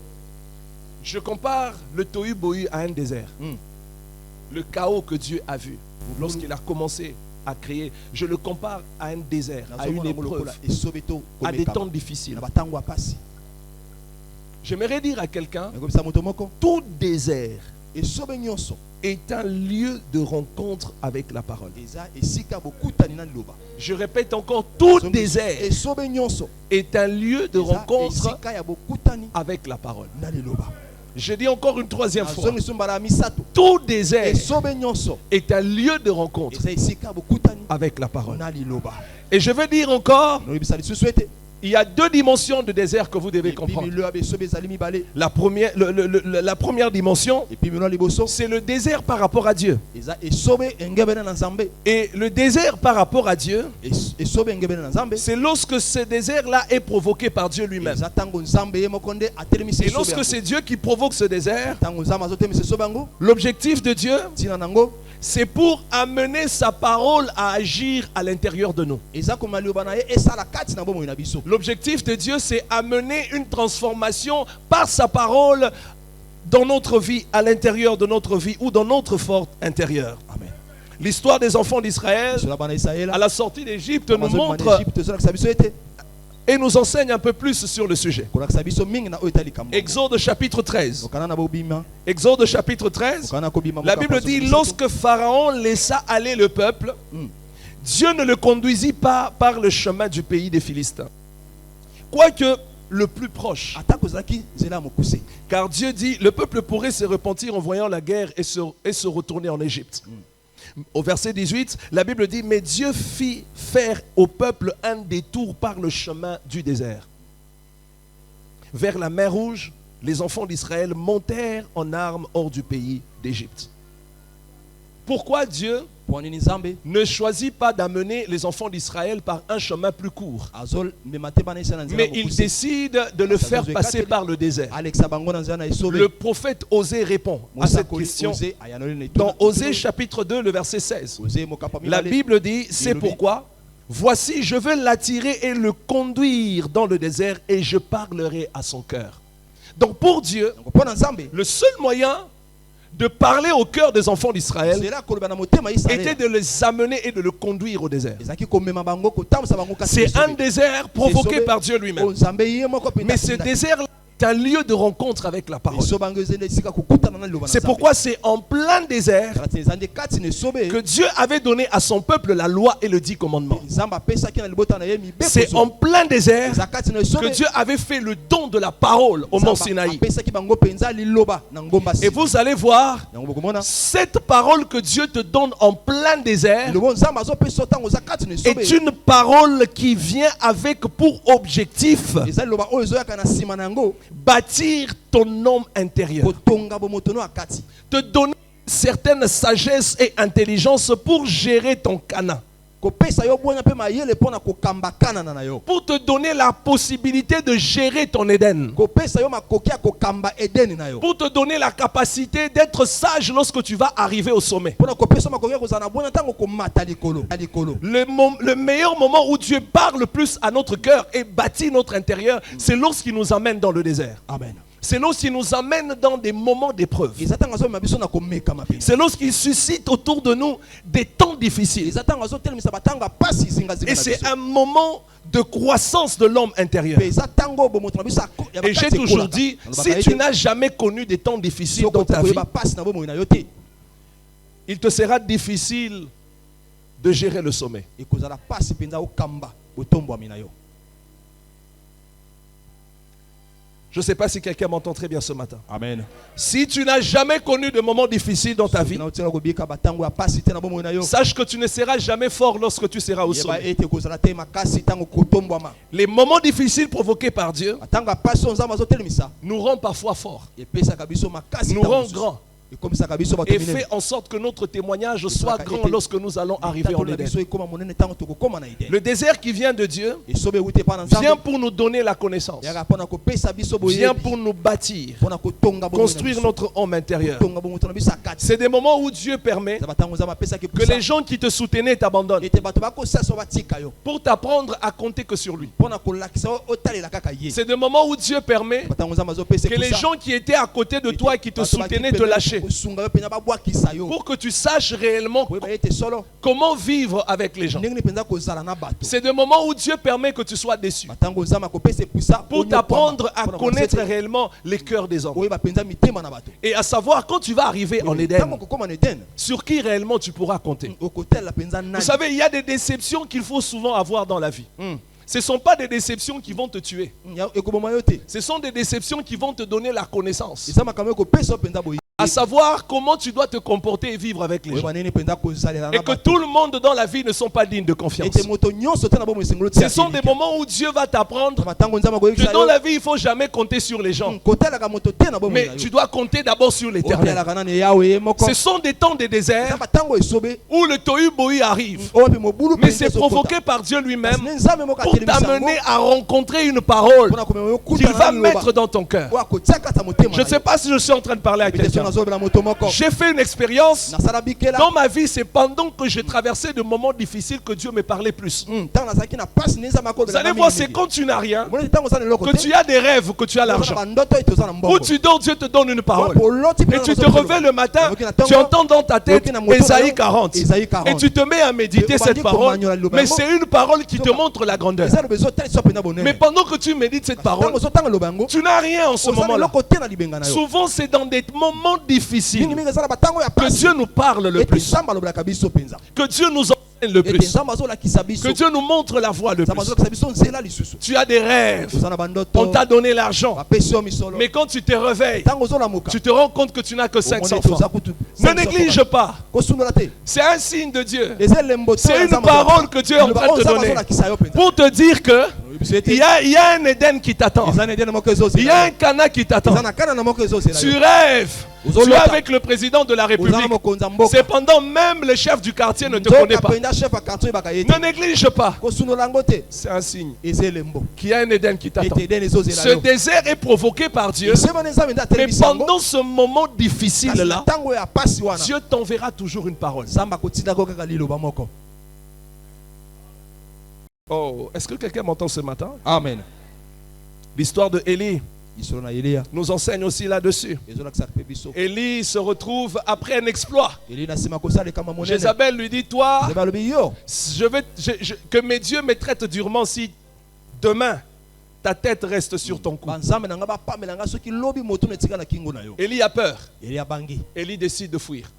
S1: Je compare le tohu-bohu à un désert. Le chaos que Dieu a vu lorsqu'il a commencé à créer, je le compare à un désert, à une épreuve, à des temps difficiles.
S2: na batango ya pasi.
S1: J'aimerais dire à quelqu'un,
S2: ekobisa moto moko
S1: tout désert
S2: esobe nyonso
S1: est un lieu de rencontre avec la parole.
S2: eza esika bokutani na liloba.
S1: Je répète encore, tout désert
S2: esobe nyonso
S1: est un lieu de
S2: eza
S1: rencontre
S2: esika ya bokutani
S1: avec la parole.
S2: na liloba.
S1: Je dis encore une troisième fois,
S2: azongi sumbala ya misato
S1: tout désert
S2: esobe nyonso
S1: est un lieu de rencontre
S2: eza esika bokutani
S1: avec la parole.
S2: na liloba.
S1: Et je veux dire encore,
S2: noyebisa lisusu ete
S1: il y a deux dimensions de désert que vous devez comprendre.
S2: epimilo ya besobe ezali mibale
S1: La première dimension,
S2: epimilo ya liboso
S1: c'est le désert par rapport à Dieu.
S2: eza esobe engebene na nzambe.
S1: Et le désert par rapport à Dieu,
S2: esobe engebene na nzambe
S1: c'est lorsque ce désert-là est provoqué par Dieu lui-même.
S2: eza ntango nzambe ye moko nde atelemisa
S1: Et
S2: esobe
S1: lorsque
S2: yango.
S1: c'est Dieu qui provoque ce désert,
S2: ntango nzambe azotelemisa esobe yango
S1: l'objectif de Dieu,
S2: ntina nango
S1: c'est pour amener sa parole à agir à l'intérieur de nous.
S2: eza koma liloba na ye esala kati na bomoi na biso.
S1: L'objectif de Dieu, c'est amener une transformation par sa parole dans notre vie, à l'intérieur de notre vie ou dans notre fort intérieur.
S2: Amen.
S1: L'histoire des enfants d'Israël
S2: Cela bana Israël.
S1: à la sortie d'Égypte nous
S2: Amazon bana
S1: montre
S2: Égypte, cela que ça biso été.
S1: et nous enseigne un peu plus sur le sujet.
S2: Kola que ça biso mingi na oyo tali kambo.
S1: Exode chapitre 13.
S2: Okana na bobima.
S1: Exode chapitre 13.
S2: Okana kobima.
S1: La Bible dit, lorsque Pharaon laissa aller le peuple, Dieu ne le conduisit pas par le chemin du pays des Philistins, quoique le plus proche.
S2: Atako zaki zela mokuse.
S1: Car Dieu dit, le peuple pourrait se repentir en voyant la guerre et se retourner en Égypte. Au verset 18, la Bible dit, mais Dieu fit faire au peuple un détour par le chemin du désert. Vers la mer Rouge, les enfants d'Israël montèrent en armes hors du pays d'Égypte. Pourquoi Dieu
S2: Poanini Nzambe
S1: ne choisit pas d'amener les enfants d'Israël par un chemin plus court,
S2: azol memate bana isa na nzela
S1: mais il décide de le faire passer par le désert?
S2: Alexa bango na nzela na isobe.
S1: Le prophète Osée répond à cette question dans Osée chapitre 2, le verset 16. La Bible dit, c'est pourquoi, voici, je veux l'attirer et le conduire dans le désert et je parlerai à son cœur. Donc pour Dieu, le seul moyen de parler au cœur des enfants d'Israël était de les amener et de le conduire au désert. C'est un désert provoqué par Dieu lui-même. Mais ce désert est un lieu de rencontre avec la parole. C'est pourquoi c'est en plein désert que Dieu avait donné à son peuple la loi et le 10 commandements. C'est en plein désert que Dieu avait fait le don de la parole au mont Sinaï. Et vous allez voir, cette parole que Dieu te donne en plein désert est une parole qui vient avec pour objectif bâtir ton homme intérieur, te donner certaine sagesse et intelligence pour gérer ton Canaan, pour te donner la possibilité de gérer ton Éden, pour te donner la capacité d'être sage lorsque tu vas arriver au sommet. Le meilleur moment où Dieu parle plus à notre cœur et bâtit notre intérieur, c'est lorsqu'il nous amène dans le désert.
S2: Amen.
S1: C'est lorsqu'il nous amène dans des moments d'épreuve. C'est lorsqu'il suscite autour de nous des temps difficiles. Et c'est un moment de croissance de l'homme intérieur. Et j'ai toujours dit, si tu n'as jamais connu des temps difficiles dans ta vie, il te sera difficile de gérer le sommet. Je ne sais pas si quelqu'un m'entend très bien ce matin.
S2: Amen.
S1: Si tu n'as jamais connu de moments difficiles dans ta vie, sache que tu ne seras jamais fort lorsque tu seras au sommet. Les moments difficiles provoqués par Dieu nous rendent parfois forts, nous rendent grands, et fait en sorte que notre témoignage soit grand lorsque nous allons arriver en Éden. Le désert qui vient de Dieu vient pour nous donner la connaissance, vient pour nous bâtir, construire notre homme intérieur. C'est des moments où Dieu permet que les gens qui te soutenaient t'abandonnent pour t'apprendre à compter que sur lui. C'est des moments où Dieu permet que les gens qui étaient à côté de toi et qui te soutenaient te lâcher, pour que tu saches réellement comment vivre avec les gens. C'est des moments où Dieu permet que tu sois déçu, pour t'apprendre à connaître réellement les cœurs des hommes, et à savoir quand tu vas arriver en Éden, sur qui réellement tu pourras compter. Vous savez, il y a des déceptions qu'il faut souvent avoir dans la vie. Ce ne sont pas des déceptions qui vont te tuer. Ce sont des déceptions qui vont te donner la connaissance, à savoir comment tu dois te comporter et vivre avec les gens. Et que tout le monde dans la vie ne sont pas dignes de confiance. Ce sont des moments où Dieu va t'apprendre que dans la vie, il ne faut jamais compter sur les gens, mais tu dois compter d'abord sur l'Éternel. Ce sont des temps de désert où le tohu-bohu arrive, mais c'est provoqué par Dieu lui-même pour t'amener à rencontrer une parole qu'il va mettre dans ton cœur. Je ne sais pas si je suis en train de parler à quelqu'un. quelqu'un. J'ai fait une expérience dans ma vie, c'est pendant que j'ai traversé de moments difficiles que Dieu me parlait plus. Vous allez voir, c'est quand tu n'as rien, que tu as des rêves, que tu as l'argent. Où tu dors, Dieu te donne une parole. Et tu te réveilles le matin, tu entends dans ta tête Ésaïe 40. Et tu te mets à méditer cette parole. Mais c'est une parole qui te montre la grandeur. Mais pendant que tu médites cette parole, tu n'as rien en ce moment-là. Souvent, c'est dans des moments difficiles que Dieu nous parle le plus. Que Dieu nous enseigne le plus. Que Dieu nous montre la voie le plus. Tu as des rêves. On t'a donné l'argent. Mais quand tu te réveilles, tu te rends compte que tu n'as que 500 francs. Ne néglige pas. C'est un signe de Dieu. C'est une parole que Dieu est en train de te donner pour te dire que il y a un Éden qui t'attend. Il y a un Cana qui t'attend. Tu rêves. Tu es avec le président de la République. Cependant, même le chef du quartier ne te connaît pas. Ne néglige pas. C'est un signe qu'il y a un Éden qui t'attend. Ce désert est provoqué par Dieu. Mais pendant ce moment difficile-là, Dieu t'enverra toujours une parole. Oh, est-ce que quelqu'un m'entend ce matin?
S2: Amen.
S1: L'histoire de Élie nous enseigne aussi là-dessus. Élie se retrouve après un exploit. Jézabel lui dit, toi, que mes dieux me traitent durement si demain ta tête reste sur ton cou. Élie a peur. Élie décide de fuir.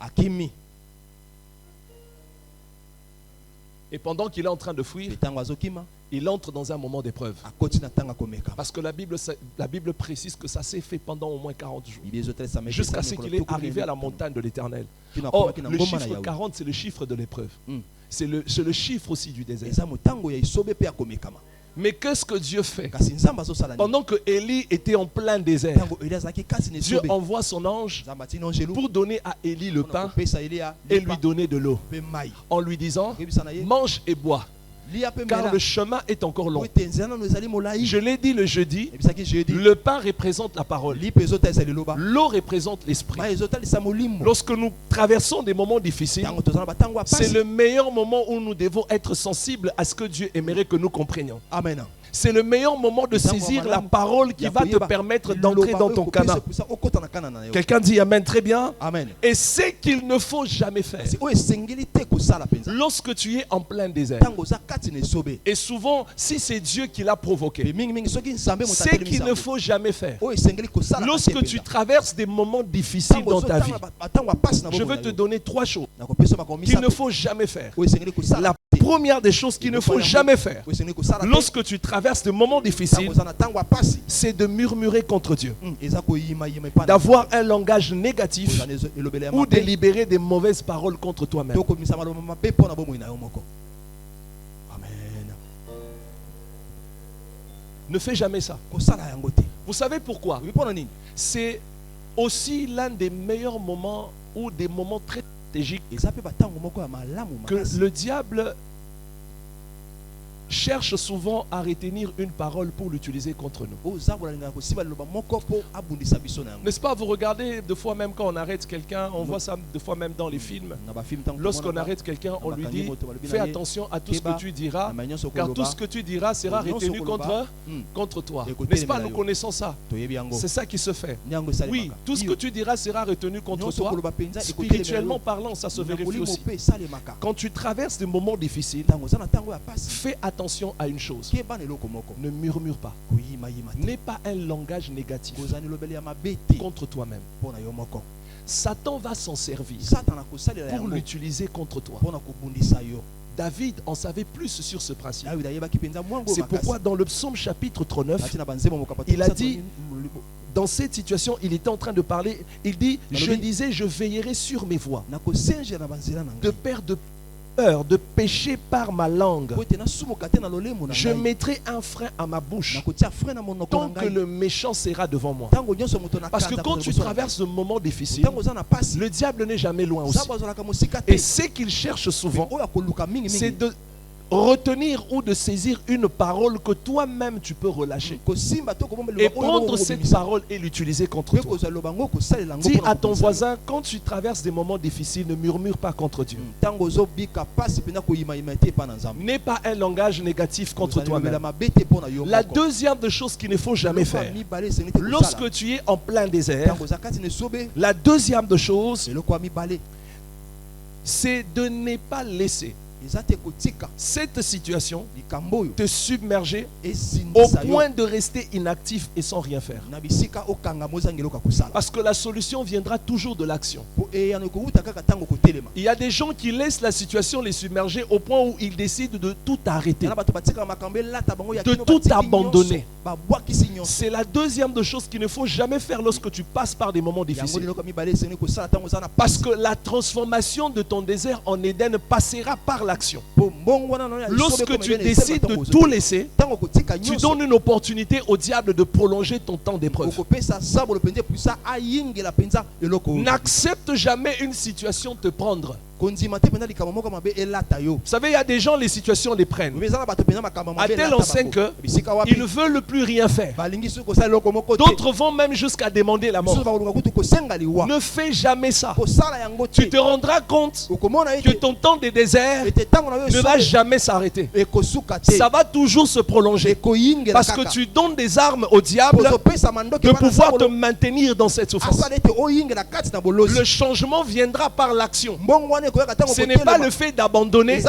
S1: Et pendant qu'il est en train de fuir, il entre dans un moment d'épreuve. Parce que la Bible précise que ça s'est fait pendant au moins 40 jours. Jusqu'à ce qu'il est arrivé à la montagne de l'Éternel. Or, le chiffre 40, c'est le chiffre de l'épreuve. C'est le chiffre aussi du désert. Mais qu'est-ce que Dieu fait? Pendant que Élie était en plein désert, Dieu envoie son ange pour donner à Élie le pain et lui donner de l'eau, en lui disant, mange et bois, car le chemin est encore long. Je l'ai dit le jeudi, le pain représente la parole, l'eau représente l'esprit. Lorsque nous traversons des moments difficiles, c'est le meilleur moment où nous devons être sensibles à ce que Dieu aimerait que nous comprenions.
S2: Amen.
S1: C'est le meilleur moment de saisir la parole qui va te permettre d'entrer dans ton Canaan. Quelqu'un dit Amen, très bien.
S2: Amen.
S1: Et c'est qu'il ne faut jamais faire. Lorsque tu es en plein désert, et souvent, si c'est Dieu qui l'a provoqué, c'est qu'il ne faut jamais faire. Lorsque tu traverses des moments difficiles dans ta vie, je veux te donner 3 choses qu'il ne faut jamais faire. La première des choses qu'il ne faut jamais faire lorsque tu traverses des moments difficiles, c'est de murmurer contre Dieu, d'avoir un langage négatif ou de libérer des mauvaises paroles contre toi-même. Ne fais jamais ça. Vous savez pourquoi? C'est aussi l'un des meilleurs moments ou des moments très stratégiques que le diable cherche souvent à retenir une parole pour l'utiliser contre nous. N'est-ce pas? Vous regardez deux fois même quand on arrête quelqu'un, on voit ça deux fois même dans les films. Lorsqu'on arrête quelqu'un, on lui dit fais attention à tout ce que tu diras, car tout ce que tu diras sera retenu contre toi. N'est-ce pas? Nous connaissons ça. C'est ça qui se fait. Oui, tout ce que tu diras sera retenu contre toi. Spirituellement parlant, ça se vérifie aussi. Quand tu traverses des moments difficiles, fais attention à une chose. Ne murmure pas. N'aie pas un langage négatif contre toi-même. Satan va s'en servir pour l'utiliser contre toi. David en savait plus sur ce principe. C'est pourquoi dans le psaume chapitre 39, il a dit, dans cette situation, il était en train de parler, il dit, je disais, je veillerai sur mes voies, de peur de pécher par ma langue. Je mettrai un frein à ma bouche tant que le méchant sera devant moi. Parce que quand tu traverses un moment difficile, le diable n'est jamais loin aussi. Et ce qu'il cherche souvent, c'est de retenir ou de saisir une parole que toi-même tu peux relâcher. Et prendre cette parole et l'utiliser contre toi. Dis à ton voisin, quand tu traverses des moments difficiles, ne murmure pas contre Dieu. N'aie pas un langage négatif contre toi-même. La deuxième des choses qu'il ne faut jamais faire, lorsque tu es en plein désert, la deuxième des choses, c'est de ne pas laisser cette situation te submerger au point de rester inactif et sans rien faire. Parce que la solution viendra toujours de l'action. Il y a des gens qui laissent la situation les submerger au point où ils décident de tout arrêter, de tout abandonner. C'est la deuxième des choses qu'il ne faut jamais faire lorsque tu passes par des moments difficiles. Parce que la transformation de ton désert en Éden passera par l'action. Lorsque tu décides de tout laisser, tu donnes une opportunité au diable de prolonger ton temps d'épreuve. N'accepte jamais une situation te prendre. Vous savez, il y a des gens, les situations les prennent à telle enseigne qu'ils ne veulent plus rien faire. D'autres vont même jusqu'à demander la mort. Ne fais jamais ça. Tu te rendras compte que ton temps de désert ne va jamais s'arrêter. Ça va toujours se prolonger. Parce que tu donnes des armes au diable de pouvoir te maintenir dans cette souffrance. Le changement viendra par l'action. Ce n'est pas le fait d'abandonner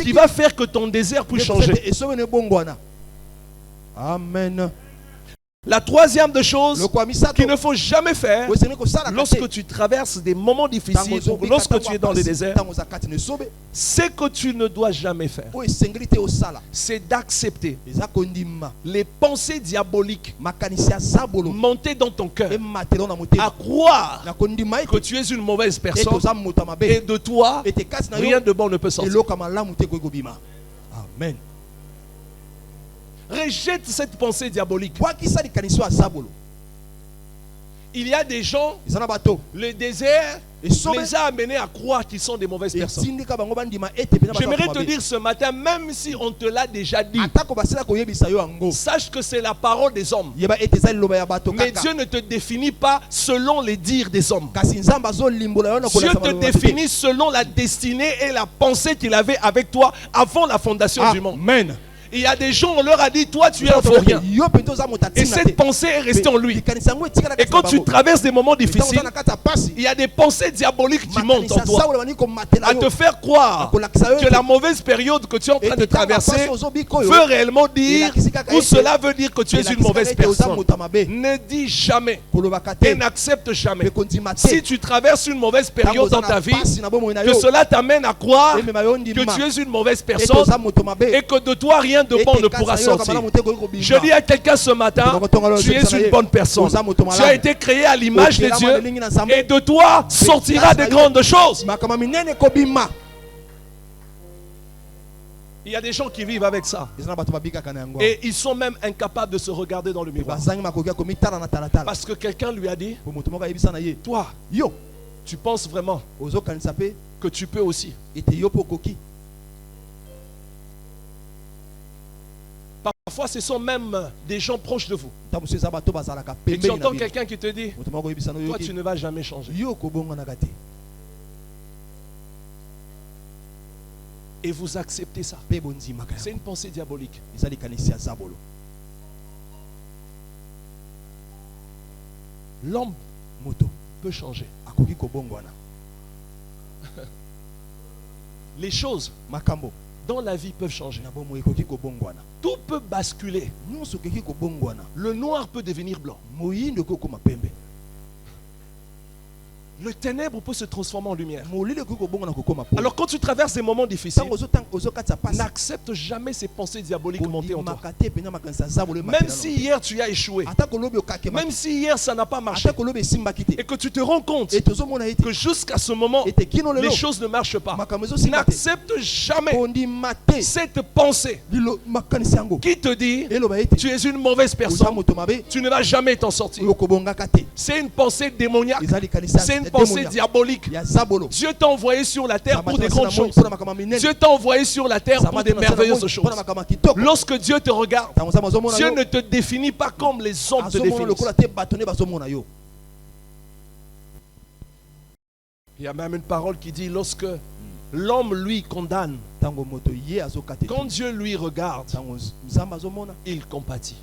S1: qui va faire que ton désert puisse changer. Amen. La troisième des choses qu'il ne faut jamais faire lorsque tu traverses des moments difficiles, lorsque tu es dans le désert, c'est que tu ne dois jamais faire. C'est d'accepter les pensées diaboliques monter dans ton cœur, à croire que tu es une mauvaise personne et de toi, rien de bon ne peut sortir. Amen. Rejette cette pensée diabolique. Il y a des gens, le désert les a amenés à croire qu'ils sont des mauvaises personnes. J'aimerais te dire ce matin, même si on te l'a déjà dit, sache que c'est la parole des hommes. Mais Dieu ne te définit pas selon les dires des hommes. Dieu te définit selon la destinée et la pensée qu'il avait avec toi avant la fondation du monde. Amen. Il y a des gens, on leur a dit, toi tu es un faux rien. Et cette pensée est restée en lui. Et quand tu traverses des moments difficiles, il y a des pensées diaboliques qui montent en toi, à te faire croire que la mauvaise période que tu es en train de traverser veut réellement dire, ou cela veut dire que tu es une mauvaise personne. Ne dis jamais et n'accepte jamais. Si tu traverses une mauvaise période dans ta vie, que cela t'amène à croire que tu es une mauvaise personne et que de toi rien de bon ne pourra sortir. Je dis à quelqu'un ce matin, tu es une bonne personne. Tu as été créé à l'image de Dieu et de toi sortira de grandes choses. Il y a des gens qui vivent avec ça. Et ils sont même incapables de se regarder dans le miroir. Parce que quelqu'un lui a dit, toi, tu penses vraiment que tu peux aussi. Parfois, ce sont même des gens proches de vous. Et tu entends quelqu'un qui te dit, toi, tu ne vas jamais changer. Et vous acceptez ça. C'est une pensée diabolique. L'homme peut changer. Les choses dans la vie peuvent changer. Tout peut basculer. Le noir peut devenir blanc. Le ténèbre peut se transformer en lumière. Alors quand tu traverses des moments difficiles, n'accepte jamais ces pensées diaboliques montées en toi. Même si hier tu as échoué, même si hier ça n'a pas marché, et que tu te rends compte que jusqu'à ce moment les choses ne marchent pas, n'accepte jamais cette pensée qui te dit tu es une mauvaise personne, tu ne vas jamais t'en sortir. C'est une pensée démoniaque, c'est une pensée diabolique.
S2: ya zabolo
S1: Dieu t'a envoyé sur la terre pour des grandes choses.
S2: mpona makambo minene
S1: Dieu t'a envoyé sur la terre pour des merveilleuses choses.
S2: mpona makambo kitoko
S1: Lorsque Dieu te regarde,
S2: tango nzambe azomona
S1: Dieu
S2: yo
S1: ne te définit pas comme les hommes te
S2: azomona
S1: définissent.
S2: lokola te bato nde bazomona yo.
S1: Il y a même une parole qui dit lorsque l'homme lui condamne,
S2: tango moto ye azokate
S1: quand Dieu lui regarde,
S2: tango nzambe azomona
S1: il compatit.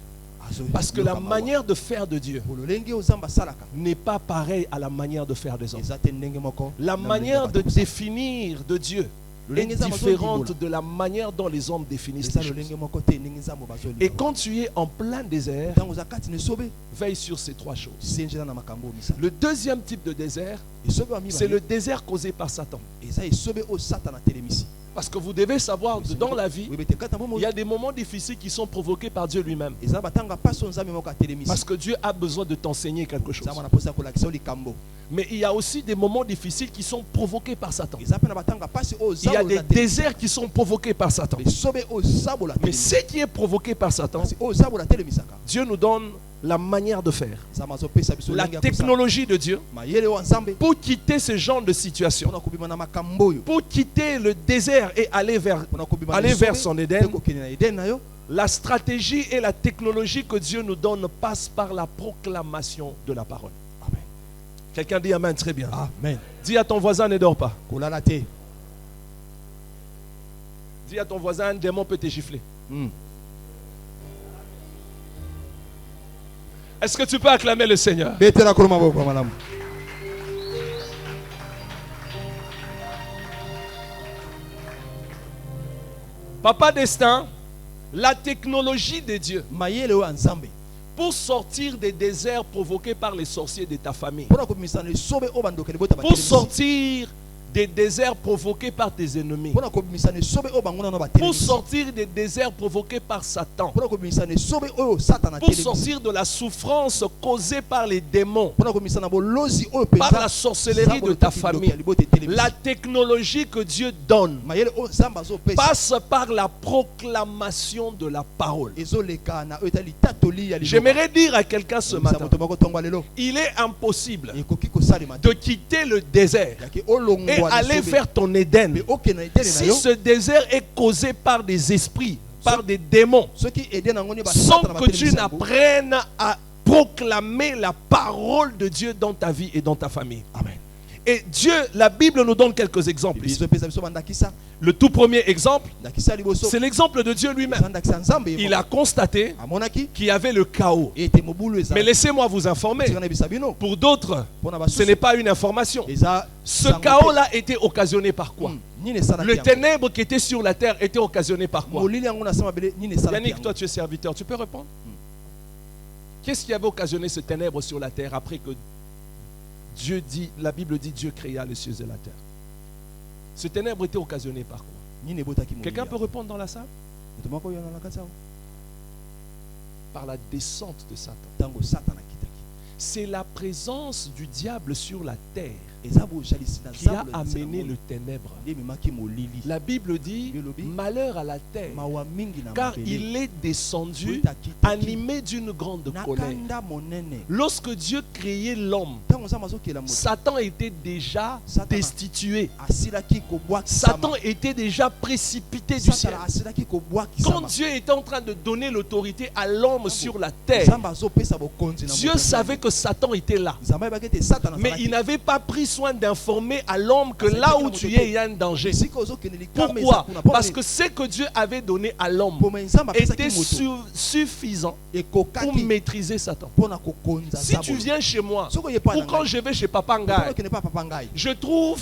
S2: azo
S1: Parce que la manière de faire de Dieu
S2: ololenge ozamba salaka
S1: n'est pas pareille à la manière de faire des hommes.
S2: eza te ndenge moko
S1: La
S2: na
S1: manière
S2: ndenge
S1: de
S2: bato kosala.
S1: définir de Dieu est
S2: Lolenge nzambe
S1: différente
S2: azolimola.
S1: de la manière dont les hommes définissent
S2: eza
S1: les choses.
S2: lolenge moko te ndenge nzambe bazolimola.
S1: Et quand tu es en plein désert,
S2: tango oza kati na esobe
S1: veille sur ces trois choses.
S2: senjela na makambo misala
S1: Le deuxième type de désert,
S2: esobe wa
S1: c'est le
S2: mibale
S1: désert causé par Satan.
S2: eza esobe oyo satana atelemisi.
S1: Parce que vous devez savoir que dans la vie,
S2: oyebete kati na
S1: il
S2: bomoi
S1: y a des moments difficiles qui sont provoqués par Dieu lui-même.
S2: eza batanga paso nzambe moko atelemisi
S1: Parce que Dieu a besoin de t'enseigner quelque chose.
S2: nzambe anaposa kolakisa yo likambo.
S1: Mais il y a aussi des moments difficiles qui sont provoqués par Satan.
S2: eza mpe na batanga pasi oyo
S1: Il y a des
S2: zabola atelemisi.
S1: déserts qui sont provoqués par Satan.
S2: esobe oyo zabola
S1: Mais
S2: atelemisi.
S1: ce qui est provoqué par Satan,
S2: kasi oyo zabola atelemisaka
S1: Dieu nous donne la manière de faire,
S2: nzambe azopesa biso
S1: la
S2: ndenge ya kosala.
S1: technologie de Dieu
S2: mayele oyo ya nzambe
S1: pour quitter ce genre de situation,
S2: mpona kobima na makambo oyo
S1: pour quitter le désert et aller vers
S2: mpona kobima na
S1: aller
S2: esobe,
S1: vers son
S2: te
S1: Éden.
S2: kokende na eden na yo.
S1: La stratégie et la technologie que Dieu nous donne passe par la proclamation de la parole.
S2: Amen.
S1: Quelqu'un dit Amen, très bien.
S2: Amen.
S1: Dis à ton voisin, ne dors pas.
S2: kolala te.
S1: Dis à ton voisin, un démon peut te gifler. Est-ce que tu peux acclamer le Seigneur?
S2: betela kolo maboko ya malamu.
S1: Papa Destin, la technologie de Dieu
S2: mayele oyo ya nzambe
S1: pour sortir des déserts provoqués par les sorciers de ta famille,
S2: mpona kobimisa na esobe oyo bandokeli bota
S1: pour
S2: batelemisi.
S1: sortir des déserts provoqués par tes ennemis,
S2: mpona kobimisa na esobe oyo banguna no
S1: pour
S2: batelemisi.
S1: sortir des déserts provoqués par Satan,
S2: mpona kobimisa na esobe oyo satana
S1: pour
S2: atelemisi.
S1: sortir de la souffrance causée par les démons,
S2: mpona kobimisa na bolozi oyo
S1: par
S2: penza
S1: la sorcellerie de ta famille. La technologie que Dieu donne
S2: mayele oyo nzambe azopesa
S1: passe par la proclamation de la parole.
S2: ezoleka na oyo etali litatoli ya liloba.
S1: J'aimerais dire à quelqu'un ce
S2: Kobimisa
S1: matin,
S2: moto moko ntongo ya lelo
S1: il est impossible
S2: ekoki kosalema te
S1: de quitter le désert
S2: yaki
S1: et
S2: olongwa na
S1: aller
S2: esobe
S1: vers ton Éden
S2: mpe okende na etele na
S1: si
S2: yo
S1: ce désert est causé par des esprits, par des démons,
S2: soki eden yango nde
S1: sans
S2: basatana
S1: que tu
S2: batelemisa yango.
S1: n'apprennes à proclamer la parole de Dieu dans ta vie et dans ta famille.
S2: Amen.
S1: Et Dieu, la Bible nous donne quelques exemples ici.
S2: ezopesa biso bandakisa
S1: Le tout premier exemple,
S2: ndakisa ya liboso
S1: c'est l'exemple de Dieu lui-même.
S2: eza ndakisa ya nzambe ye
S1: Il
S2: moko.
S1: a constaté
S2: amonaki
S1: qu'il y avait le chaos.
S2: ete mobulu
S1: Mais
S2: ezala
S1: laissez-moi vous informer,
S2: tika na bisa bino
S1: pour d'autres,
S2: mpona
S1: ce
S2: basusu
S1: n'est pas une information.
S2: eza
S1: Ce
S2: sango te.
S1: chaos-là était occasionné par quoi?
S2: nini esalaki
S1: Le
S2: yango?
S1: ténèbre qui était sur la terre était occasionné par quoi?
S2: molili yango na se mabele nini esalaki
S1: Yannick,
S2: yango?
S1: toi tu es serviteur, tu peux répondre? Qu'est-ce qui avait occasionné ce ténèbre sur la terre après que Dieu dit, la Bible dit Dieu créa les cieux et la terre? Ce ténèbre était occasionné par quoi?
S2: nini ebotaki molili
S1: Quelqu'un
S2: yango?
S1: peut répondre dans la salle?
S2: moto moko oyo na kati awa
S1: Par la descente de Satan.
S2: ntango satana akitaki
S1: C'est la présence du diable sur la terre
S2: eza bojalisi na
S1: qui a
S2: nzambe na nzela
S1: amené
S2: moko.
S1: le ténèbre.
S2: nde ememaki molili
S1: La Bible dit malheur à la terre,
S2: mawa mingi na
S1: car
S2: mabele
S1: il est descendu
S2: Oyo akitaki
S1: animé d'une grande
S2: na
S1: colère.
S2: kanda monene
S1: Lorsque Dieu créait l'homme,
S2: ntango nzambe azokela moto
S1: Satan était déjà
S2: Satan.
S1: destitué.
S2: asilaki kobwakisama
S1: Satan était déjà précipité du ciel.
S2: satana asilaki
S1: Quand
S2: kobwakisama
S1: Dieu était en train de donner l'autorité à l'homme sur la terre,
S2: nzambe azopesa bokonzi na
S1: Dieu
S2: moto.
S1: savait que Satan était là.
S2: nzambe ayebaki ete satana
S1: Mais il n'avait pas pris soin d'informer à l'homme que là où tu es, il y a un danger.
S2: esika ozokende likama eza
S1: Pourquoi?
S2: kuna.
S1: Parce que ce que Dieu avait donné à l'homme
S2: poma nzambe apesaki
S1: était
S2: moto
S1: suffisant pour
S2: ekokaki
S1: maîtriser Satan.
S2: mpona kokonza
S1: Si tu viens chez moi,
S2: soki oye pa
S1: ou quand je vais chez Papa Ngai,
S2: okende pa papa ngai
S1: je trouve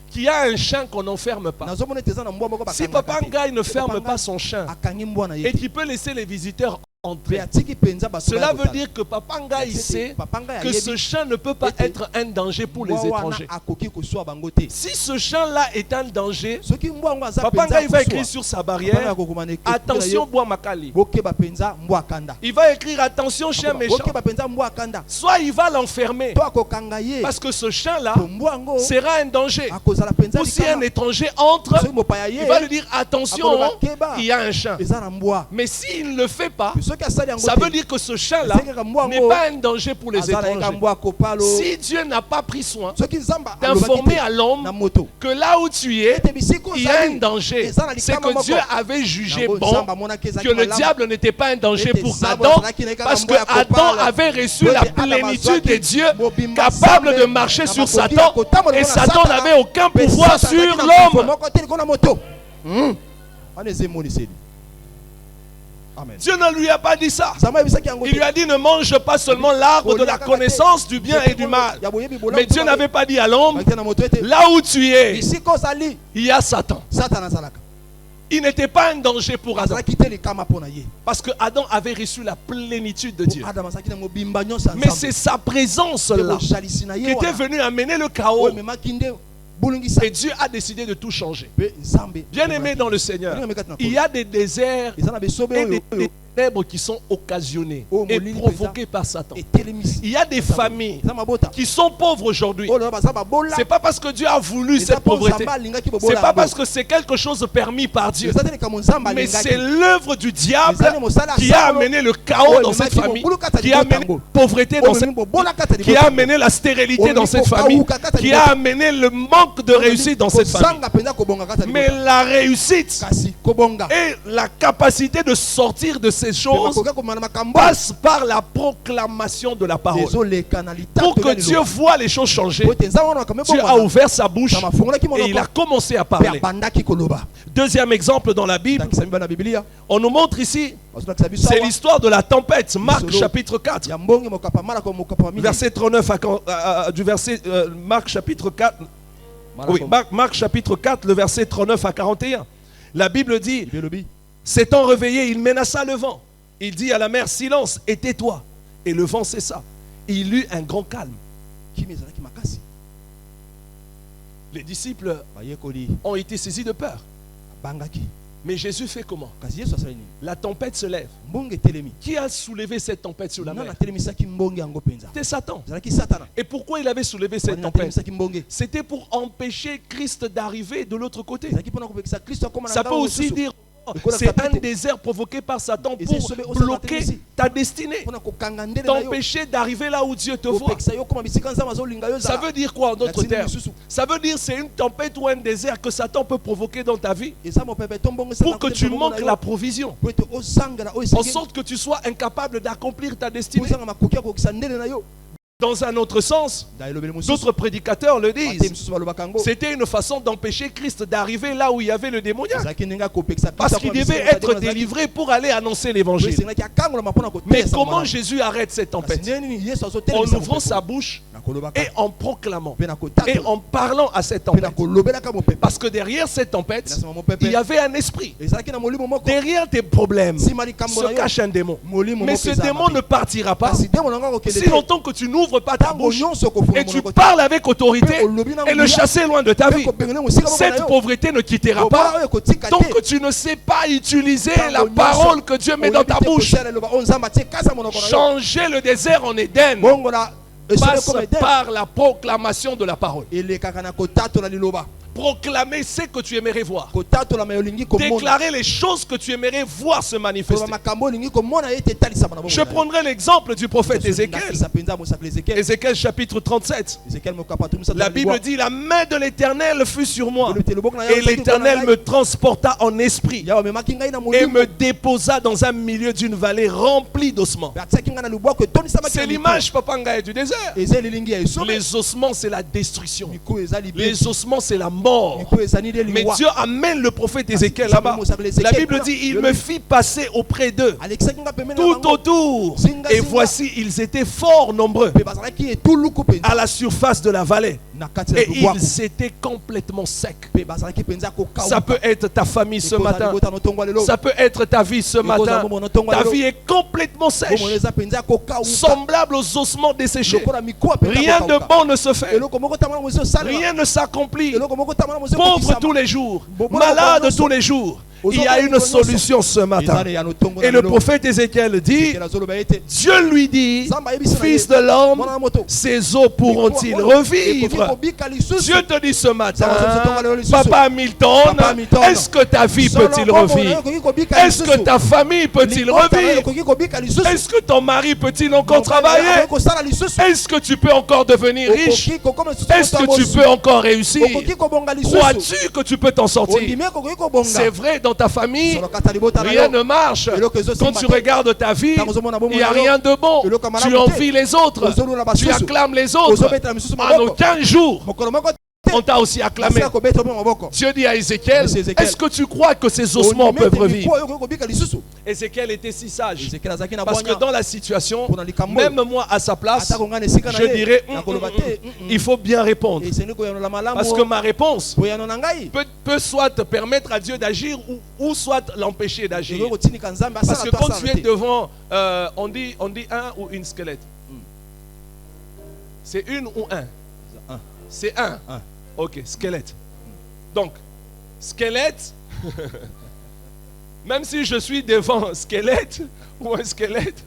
S1: qu'il y a un chien qu'on n'enferme pas.
S2: nazomona ete eza na mbwa moko
S1: Si
S2: bakangaka
S1: Papa
S2: te.
S1: Ngai ne
S2: Papa
S1: ferme
S2: Ngai
S1: pas son chien
S2: akangi mbwa na ye
S1: et
S2: te.
S1: qu'il peut laisser les visiteurs
S2: Mpe
S1: entrer,
S2: atiki mpenza bato
S1: cela
S2: baya
S1: veut
S2: kotala.
S1: dire que Papa Ngai sait
S2: Papa Ngai
S1: que
S2: ayebi
S1: ce chien ne peut pas
S2: ete
S1: être un danger pour les
S2: mbwa wana
S1: étrangers.
S2: akoki kozwa bango te
S1: Si ce chien-là est un danger,
S2: soki mbwa yango aza
S1: Papa
S2: mpenza
S1: Ngai va
S2: kozwa,
S1: écrire sur sa
S2: Papa Ngai
S1: barrière,
S2: akokoma na ekeko na
S1: attention
S2: ye,
S1: Bois Makali.
S2: bokeba mpenza mbwa akanda.
S1: Il va écrire attention chien méchant.
S2: Bokeba mpenza mbwa akanda.
S1: Soit il va l'enfermer
S2: To akokanga ye.
S1: parce que ce chien-là
S2: To mbwa yango
S1: sera un danger.
S2: akozala mpenza
S1: Ou si un
S2: likama.
S1: étranger entre,
S2: Soki mopaya ye
S1: il va lui dire attention,
S2: akoloba keba
S1: il y a un chien.
S2: eza na mbwa.
S1: Mais s'il ne le fait pas,
S2: Soki
S1: Ça veut dire que ce chien-là n'est pas un danger pour les étrangers. Si Dieu n'a pas pris soin d'informer à l'homme que là où tu es, il y a un danger, c'est que Dieu avait jugé bon que le diable n'était pas un danger pour Adam, parce que Adam avait reçu la plénitude de Dieu, capable de marcher sur Satan, et Satan n'avait aucun pouvoir sur l'homme. Dieu ne lui a pas dit ça. Il lui a dit ne mange pas seulement l'arbre de la connaissance du bien et du mal. Mais Dieu n'avait pas dit à l'homme, là où tu es, il y a Satan. Il n'était pas un danger pour Adam. Parce que Adam avait reçu la plénitude de Dieu. Mais c'est sa présence-là qui était venue amener le chaos. Et Dieu a décidé de tout changer. Bien aimé dans le Seigneur, il y a des déserts et des ténèbres qui sont occasionnés et provoqués par Satan. Il y a des familles qui sont pauvres aujourd'hui. C'est pas parce que Dieu a voulu cette pauvreté. C'est pas parce que c'est quelque chose de permis par Dieu. Mais c'est l'œuvre du diable qui a amené le chaos dans cette famille, qui a amené la pauvreté dans cette famille, qui a amené la stérilité dans cette famille, qui a amené le manque de réussite dans cette famille. Mais la réussite et la capacité de sortir de ces choses passe par la proclamation de la parole. Pour que Dieu voit les choses changer, Dieu a ouvert sa bouche et il a commencé à parler. Deuxième exemple dans la Bible, on nous montre ici, c'est l'histoire de la tempête. Marc chapitre 4, verset 39 du verset Marc chapitre 4. Oui, Marc chapitre 4, le verset 39 à 41. La Bible dit, s'étant réveillé, il menaça le vent. Il dit à la mer, silence, et tais-toi. Et le vent cessa. Il eut un grand calme. Les disciples ont été saisis de peur. Mais Jésus fait comment? La tempête se lève. Qui a soulevé cette tempête sur la mer? C'était Satan. Et pourquoi il avait soulevé cette tempête? C'était pour empêcher Christ d'arriver de l'autre côté. Ça peut aussi dire c'est un désert provoqué par Satan pour bloquer ta destinée, t'empêcher d'arriver là où Dieu te voit. Ça veut dire quoi en d'autres termes? Ça veut dire c'est une tempête ou un désert que Satan peut provoquer dans ta vie pour que tu manques la provision, en sorte que tu sois incapable d'accomplir ta destinée. Dans un autre sens, d'autres prédicateurs le disent, c'était une façon d'empêcher Christ d'arriver là où il y avait le démoniaque, parce qu'il devait être délivré pour aller annoncer l'évangile. Mais comment Jésus arrête cette tempête? En ouvrant sa bouche et en proclamant et en parlant à cette tempête. Parce que derrière cette tempête, il y avait un esprit. Derrière tes problèmes se cache un démon. Mais ce démon ne partira pas si longtemps que tu n'ouvres pas ta bouche et tu parles avec autorité et le chasser loin de ta vie. Cette pauvreté ne quittera pas tant que tu ne sais pas utiliser la parole que Dieu met dans ta bouche. Changer le désert en Éden passe par la proclamation de la parole. Proclamer ce que tu aimerais voir. Déclarer les choses que tu aimerais voir se manifester. Je prendrai l'exemple du prophète Ézéchiel. Ézéchiel chapitre 37. La Bible dit, la main de l'Éternel fut sur moi. Et l'Éternel me transporta en esprit et me déposa dans un milieu d'une vallée remplie d'ossements. C'est l'image, Papa Ngaï, du désert. Les ossements, c'est la destruction. Les ossements, c'est la mort. Mais Dieu amène le prophète Ézéchiel là-bas. La Bible dit, il me fit passer auprès d'eux tout autour. Et voici, ils étaient fort nombreux à la surface de la vallée. Et ils étaient complètement secs. Ça peut être ta famille ce matin. Ça peut être ta vie ce matin. Ta vie est complètement sèche, semblable aux ossements desséchés. Rien de bon ne se fait. Rien ne s'accomplit. Pauvre tous les jours, malade tous les jours. Il y a une solution ce matin. Et le prophète Ézéchiel dit, Dieu lui dit, fils de l'homme, ces eaux pourront-ils revivre? Dieu te dit ce matin, Papa Hamilton, est-ce que ta vie peut-il revivre? Est-ce que ta famille peut-il revivre? Est-ce que ton mari peut-il encore travailler? Est-ce que tu peux encore devenir riche? Est-ce que tu peux encore réussir? Crois-tu que tu peux t'en sortir? C'est vrai, dans ta famille, rien ne marche. Quand tu regardes ta vie, il n'y a rien de bon. Tu envies les autres. Tu acclames les autres. En aucun jour, on t'a aussi acclamé. Dieu dit à Ézéchiel, est-ce que tu crois que ces ossements peuvent revivre? Ézéchiel était si sage. Parce que dans la situation, même moi à sa place, je dirais, il faut bien répondre. Parce que ma réponse peut soit te permettre à Dieu d'agir ou soit l'empêcher d'agir. Parce que quand tu es devant, on dit un ou une squelette. C'est une ou un? C'est un. Ok, squelette. Donc, squelette, même si je suis devant un squelette ou un squelette,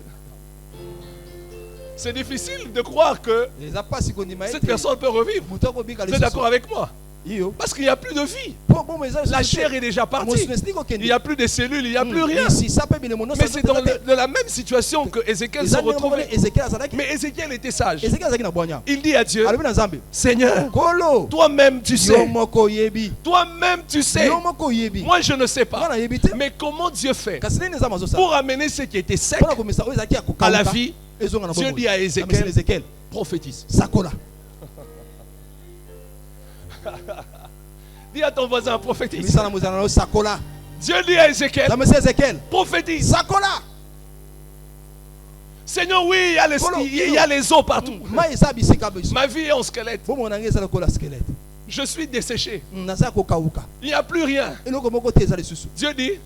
S1: c'est difficile de croire que cette personne peut revivre. Vous êtes d'accord avec moi? Parce qu'il n'y a plus de vie. La chair est déjà partie. Il n'y a plus de cellules, il n'y a plus rien. Mais c'est dans la même situation que Ézéchiel se retrouvait. Mais Ézéchiel était sage. Il dit à Dieu, Seigneur, toi-même tu sais. Toi-même tu sais. Moi je ne sais pas. Mais comment Dieu fait pour amener ce qui était sec à la vie? Dieu dit à Ézéchiel, prophétise. Dis à ton voisin, prophétise. Dieu dit à Ézéchiel, prophétise. Seigneur, oui, il y a les eaux partout. Ma vie est en squelette. Je suis desséché. Il n'y a plus rien. Dieu dit,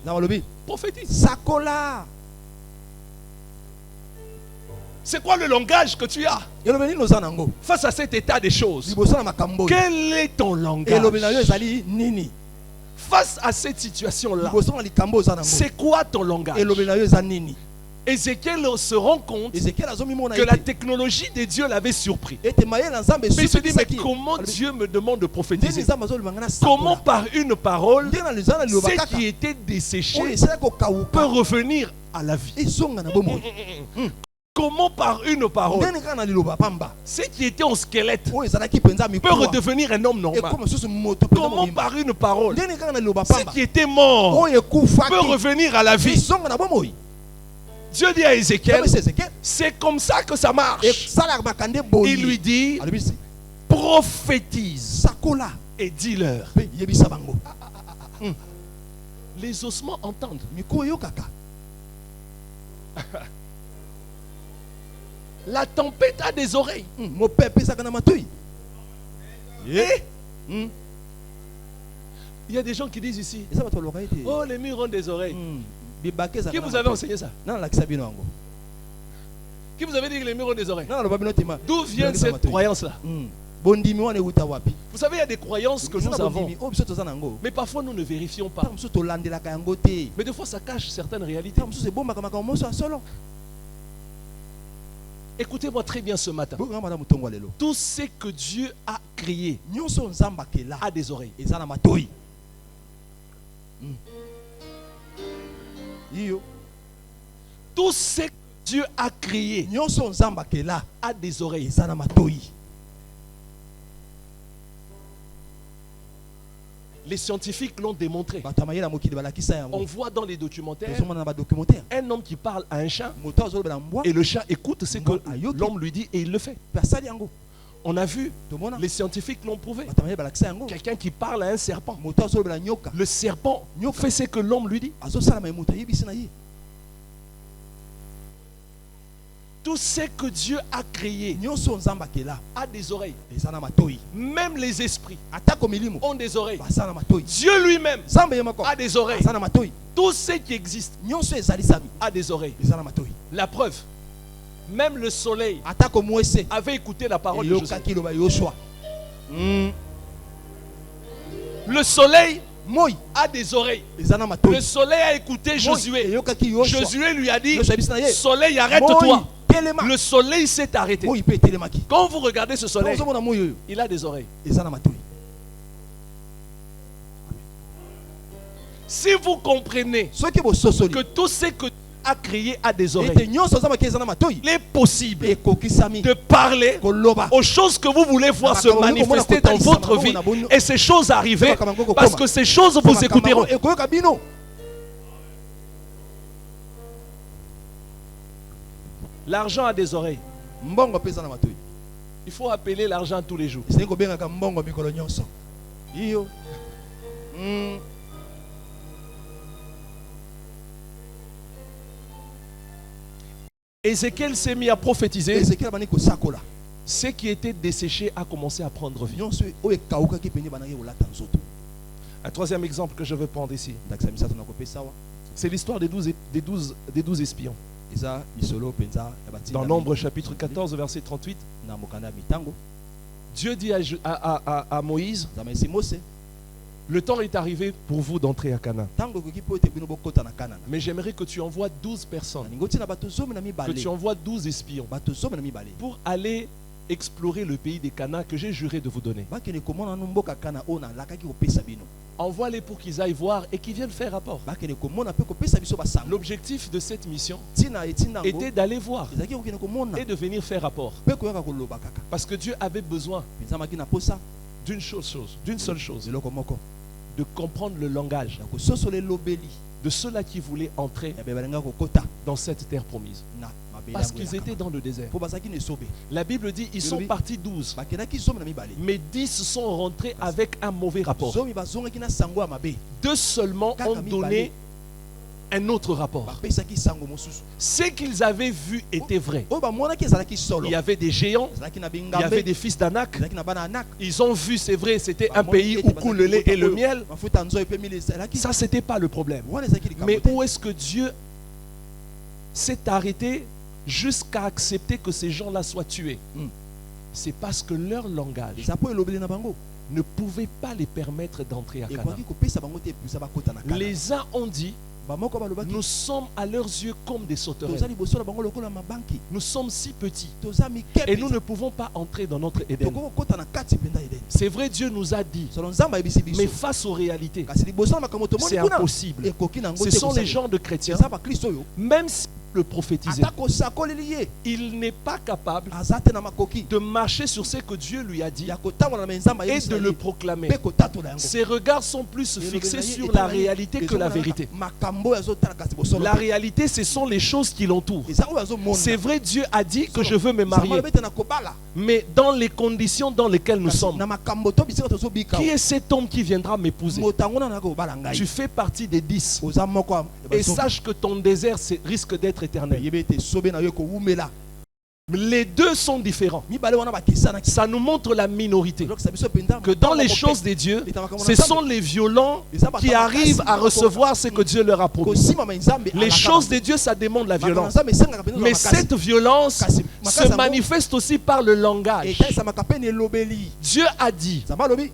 S1: prophétise. C'est quoi le langage que tu as face à cet état des choses? Quel est ton langage? Face à cette situation-là, c'est quoi ton langage? Ézéchiel se rend compte que la technologie de Dieu l'avait surpris. Mais il se dit, mais comment Dieu me demande de prophétiser? Comment par une parole, ce qui était desséché peut revenir à la vie? Comment par une parole, ce qui était en squelette peut redevenir un homme normal? Comment par une parole, ce qui était mort peut revenir à la vie? Dieu dit à Ézéchiel, c'est comme ça que ça marche. Il lui dit, prophétise et dis-leur. Les ossements entendent. La tempête a des oreilles. Il y a des gens qui disent ici, oh, les murs ont des oreilles. Qui vous avez enseigné ça? Qui vous avez dit que les murs ont des oreilles? D'où vient cette croyance-là? Vous savez, il y a des croyances que nous avons, mais parfois nous ne vérifions pas. Mais des fois ça cache certaines réalités. Écoutez-moi très bien ce matin. Tout ce que Dieu a créé a des oreilles. Tout ce que Dieu a créé a des oreilles. Les scientifiques l'ont démontré. On voit dans les documentaires un homme qui parle à un chat et le chat écoute ce que l'homme lui dit et il le fait. On a vu, les scientifiques l'ont prouvé. Quelqu'un qui parle à un serpent, le serpent fait ce que l'homme lui dit. Tout ce que Dieu a créé a des oreilles. Même les esprits ont des oreilles. Dieu lui-même a des oreilles. Tout ce qui existe a des oreilles. La preuve, même le soleil avait écouté la parole de Josué. Le soleil
S2: moi
S1: a des oreilles.
S2: ezana matoi
S1: Le soleil a écouté Josué.
S2: eyokaki Yoshua
S1: Josué lui a dit,
S2: Yoshua abisi na ye.
S1: soleil, arrête-toi.
S2: moi telema
S1: Le soleil s'est arrêté.
S2: moi pe telemaki
S1: Quand vous regardez ce soleil,
S2: ozomona moi oyo
S1: il a des oreilles.
S2: ezana matoi
S1: Si vous comprenez
S2: soki bososoli
S1: que tout ce que Dieu a créé a des
S2: ete
S1: oreilles,
S2: nyonso ozamaki ezana matoi
S1: il est possible
S2: ekokisami
S1: de parler
S2: koloba
S1: aux choses que vous voulez voir se manifester dans votre vie et ces choses arriver parce que ces choses vous écouteront.
S2: ekoyoka bino
S1: L'argent a des oreilles.
S2: mbongo mpe eza na matoi
S1: Il faut appeler l'argent tous les jours.
S2: esengi kobengaka mbongo mikolo nyonso iyo
S1: Ézéchiel s'est mis à prophétiser.
S2: ezekiel abandi kosakola
S1: Ce qui était desséché a commencé à prendre vie.
S2: nyonso oyo ekawukaki pene bandaki kolata nzoto
S1: Un troisième exemple que je veux prendre ici,
S2: ndakisa misato na kopesa awa
S1: c'est l'histoire des 12 espions.
S2: eza lisolo mpenza ya batinda
S1: Dans Nombre chapitre 14, verset 38,
S2: na mokanda ya mitango
S1: Dieu dit à Moïse,
S2: nzambe esi mose
S1: le temps est arrivé pour vous d'entrer à Canaan.
S2: ntango ekoki mpo ete bino bokota na kanana
S1: Mais j'aimerais que tu envoies 12 personnes,
S2: nalingi otina bato zomi na
S1: que
S2: mibale
S1: tu envoies 12 espions
S2: bato zomi na mibale
S1: pour aller explorer le pays des Canaan que j'ai juré de vous donner.
S2: bakende komona no mboka kana oyo nalakaki kopesa bino
S1: Envoie-les pour qu'ils aillent voir et qu'ils viennent faire rapport.
S2: bakende komona mpe kopesa biso basango
S1: L'objectif de cette mission
S2: ntina etinda yango
S1: était d'aller voir
S2: ezalaki kokende komona
S1: et de venir faire rapport.
S2: mpe koyoka koloba kaka
S1: Parce que Dieu avait besoin
S2: mpenza maki na posa
S1: d'une seule chose,
S2: eloko moko
S1: de comprendre le langage
S2: ya kososola elobeli
S1: de ceux-là qui voulaient entrer
S2: ya be balingaka kokota
S1: dans cette terre promise.
S2: na mabele
S1: Parce
S2: yango
S1: qu'ils
S2: ya
S1: étaient
S2: kama.
S1: dans le désert.
S2: mpo bazalaki na esobe
S1: La Bible dit ils sont partis 12,
S2: bakendaki zomi na mibale
S1: mais 10 sont rentrés avec un mauvais rapport.
S2: zomi bazongaki na sango ya mabe
S1: 2 seulement ont donné un autre rapport.
S2: bapesaki sango mosusu
S1: Ce qu'ils avaient vu était vrai.
S2: oyo bamonaki ezalaki solo
S1: Il y avait des géants,
S2: ezalaki na
S1: il y avait
S2: bingambe
S1: des fils d'Anak.
S2: ezalaki na bana anak
S1: Ils ont vu, c'est vrai, c'était un pays où coule le lait et le miel.
S2: mafuta nzoyi mpe mile ezalaki
S1: Ça, c'était pas le problème.
S2: wana ezalaki likambo
S1: Mais
S2: te
S1: où est-ce que Dieu s'est arrêté jusqu'à accepter que ces gens-là soient tués? C'est parce que leur langage
S2: eza mpo elobeli na bango
S1: ne pouvait pas les permettre d'entrer à Canaan.
S2: ekwaki kopesa bango te epuisa bakota na kana
S1: Les uns ont dit,
S2: bamoko balobaki
S1: nous sommes à leurs yeux comme des
S2: toza
S1: sauterelles.
S2: liboso na bango lokola mabanki
S1: Nous sommes si petits
S2: toza mike
S1: et nous ne pouvons pas entrer dans notre Éden.
S2: tokoki kokota na kati mpenza edeni
S1: C'est vrai, Dieu nous a dit,
S2: solo nzambe ayebisi
S1: mais
S2: biso
S1: face aux réalités,
S2: kasi liboso na makambo tomoni
S1: c'est
S2: kuna
S1: impossible.
S2: ekoki nango
S1: Ce
S2: te
S1: sont les
S2: kosala.
S1: gens de chrétiens,
S2: eza bakristo oyo
S1: même si le prophétisait,
S2: ata kosakoleli ye
S1: il n'est pas capable
S2: aza te na makoki
S1: de marcher sur ce que Dieu lui a dit
S2: ya kotambola na me nzambe
S1: et
S2: ayebisi
S1: de
S2: na
S1: le
S2: ye
S1: proclamer.
S2: mpe kotatola yango
S1: Ses regards sont plus fixés sur la réalité que la vérité.
S2: makambo oyo azotala kasi bosolo
S1: La réalité, ce sont les choses qui l'entourent.
S2: eza oyo azomona
S1: C'est vrai, Dieu a dit que je veux me marier,
S2: alobi te na kobala
S1: mais dans les conditions dans lesquelles nous
S2: kasi
S1: sommes,
S2: na makambo to bisika tozobika
S1: qui est cet homme qui viendra m'épouser?
S2: moto yango nana kobala ngai
S1: Tu fais partie des 10.
S2: oza moko ya
S1: Et
S2: bazobi.
S1: sache que ton désert risque d'être éternel.
S2: yebe ete sobe na yo ekowumela
S1: Les deux sont différents.
S2: mibale wana bakesanaki
S1: Ça nous montre la minorité.
S2: elokisa biso mpenza
S1: Que dans les choses de Dieu, ce sont les violents qui arrivent à recevoir ce que Dieu leur a promis.
S2: kosimama nzambe
S1: Les choses de Dieu, ça demande la violence.
S2: nzambe esengaka mpenza
S1: Mais cette violence se manifeste aussi par le langage.
S2: etalisamaka mpe na elobeli
S1: Dieu a dit,
S2: nzambe alobi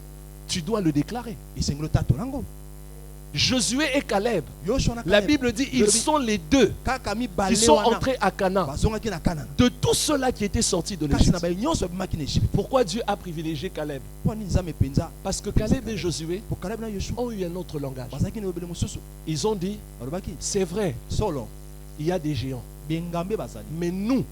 S1: tu dois le déclarer.
S2: esengeli otatola yango
S1: Josué et Caleb,
S2: yoshua na
S1: la
S2: Caleb,
S1: Bible dit, ils sont les deux
S2: kaka
S1: qui
S2: mibale
S1: sont
S2: wana
S1: entrés à Canaan.
S2: bazongaki na kanana
S1: De tous ceux-là qui étaient sortis de
S2: kasi na
S1: l'Égypte.
S2: baye nyonso babimaki na egypte
S1: Pourquoi Dieu a privilégié Caleb?
S2: mpo ani nzambe mpenza
S1: Parce que Caleb et Josué
S2: po Caleb na yoshua
S1: ont eu un autre langage.
S2: bazalaki na elobeli mosusu
S1: Ils ont dit,
S2: balobaki
S1: c'est vrai,
S2: solo
S1: il y a des géants.
S2: bengambe bazali
S1: Mais nous,